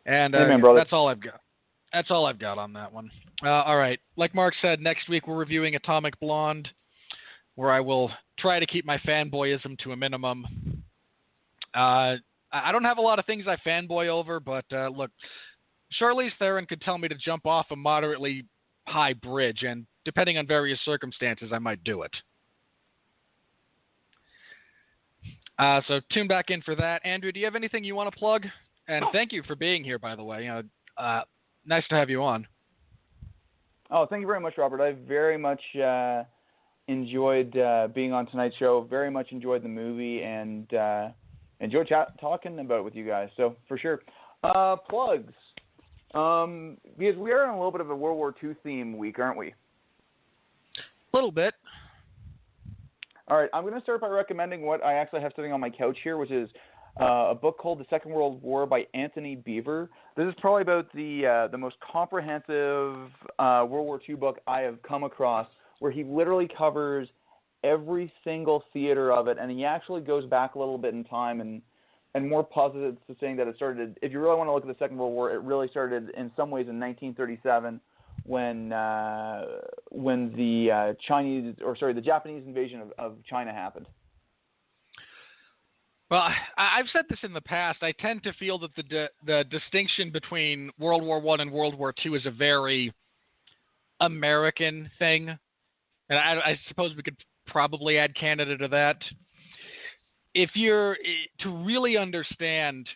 And Amen, brother. that's all I've got. That's all I've got on that one. All right. Like Mark said, next week we're reviewing Atomic Blonde, where I will try to keep my fanboyism to a minimum. I don't have a lot of things I fanboy over, but look, Charlize Theron could tell me to jump off a moderately high bridge, and depending on various circumstances, I might do it. So tune back in for that. Andrew, do you have anything you want to plug? And thank you for being here, by the way. Nice to have you on. Oh, thank you very much, Robert. I very much enjoyed being on tonight's show. Very much enjoyed the movie and enjoyed talking about it with you guys. So, for sure. Plugs. Because we are in a little bit of a World War II theme week, aren't we? A little bit. All right, I'm going to start by recommending what I actually have sitting on my couch here, which is a book called The Second World War by Anthony Beevor. This is probably about the most comprehensive World War II book I have come across, where he literally covers every single theater of it, and he actually goes back a little bit in time and more positive to saying that it started, if you really want to look at the Second World War, it really started in some ways in 1937 when the the Japanese invasion of China happened. Well, I've said this in the past. I tend to feel that the distinction between World War I and World War II is a very American thing. And I suppose we could probably add Canada to that. If you're to really understand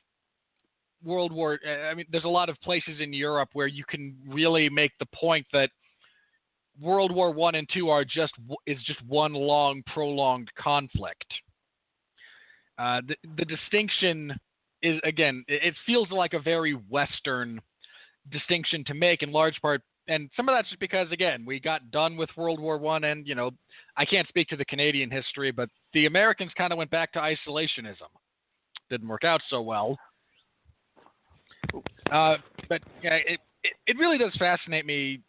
World War, I mean, there's a lot of places in Europe where you can really make the point that World War I and II is just one long, prolonged conflict. The distinction is, again, it feels like a very Western distinction to make in large part. And some of that's just because, again, we got done with World War I, and, I can't speak to the Canadian history, but the Americans kind of went back to isolationism. Didn't work out so well. But yeah, it really does fascinate me,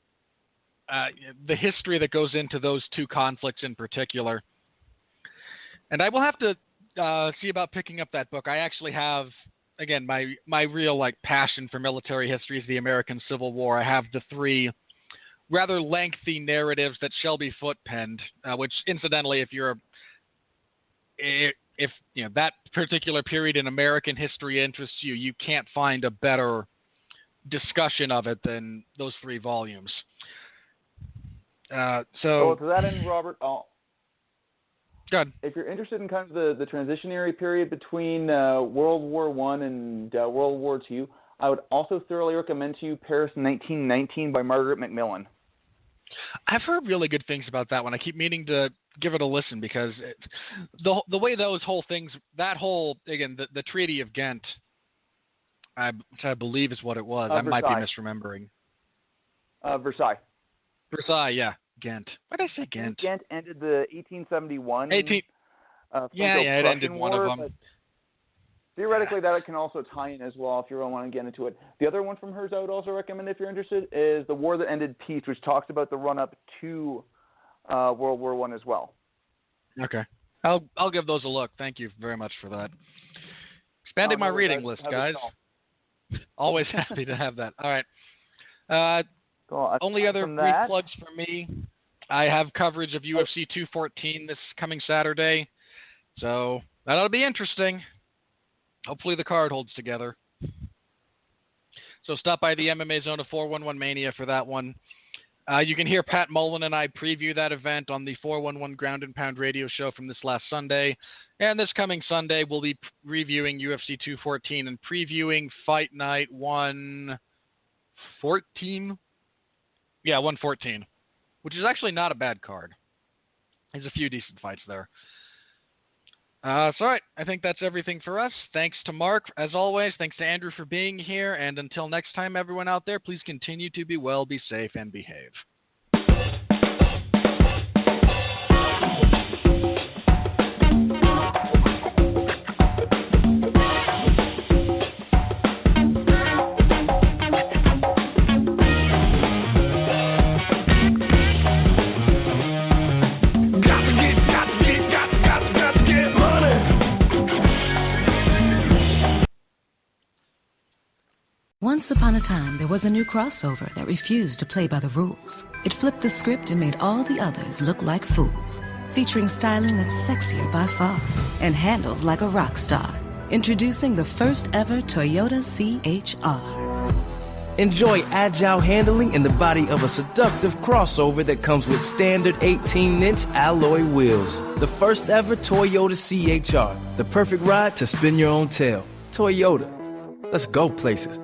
the history that goes into those two conflicts in particular. And I will have to see about picking up that book. I actually have, again, my real passion for military history is the American Civil War. I have the 3 rather lengthy narratives that Shelby Foote penned, which incidentally, if that particular period in American history interests you, you can't find a better discussion of it than those 3 volumes. So to that end, Robert, good. If you're interested in kind of the transitionary period between World War I and World War II, I would also thoroughly recommend to you Paris 1919 by Margaret Macmillan. I've heard really good things about that one. I keep meaning to give it a listen because the way those whole things, that whole, again, the Treaty of Ghent, which I believe is what it was. I might be misremembering. Versailles. Versailles, yeah. Ghent. Why did I say Ghent? Ghent ended the 1871. It ended one War, of them. Theoretically, that can also tie in as well if you really want to get into it. The other one from hers I would also recommend if you're interested is The War That Ended Peace, which talks about the run-up to World War I as well. Okay. I'll give those a look. Thank you very much for that. Expanding my reading list, guys. Always happy to have that. All right. Only other brief plugs for me. I have coverage of UFC 214 this coming Saturday, so that ought to be interesting. Hopefully the card holds together. So stop by the MMA Zone of 411 Mania for that one. You can hear Pat Mullen and I preview that event on the 411 Ground and Pound radio show from this last Sunday. And this coming Sunday, we'll be reviewing UFC 214 and previewing Fight Night 114. Yeah, 114, which is actually not a bad card. There's a few decent fights there. So, all right, I think that's everything for us. Thanks to Mark, as always. Thanks to Andrew for being here. And until next time, everyone out there, please continue to be well, be safe, and behave. Once upon a time, there was a new crossover that refused to play by the rules. It flipped the script and made all the others look like fools. Featuring styling that's sexier by far and handles like a rock star. Introducing the first ever Toyota CHR. Enjoy agile handling in the body of a seductive crossover that comes with standard 18-inch alloy wheels. The first ever Toyota CHR. The perfect ride to spin your own tail. Toyota. Let's go places.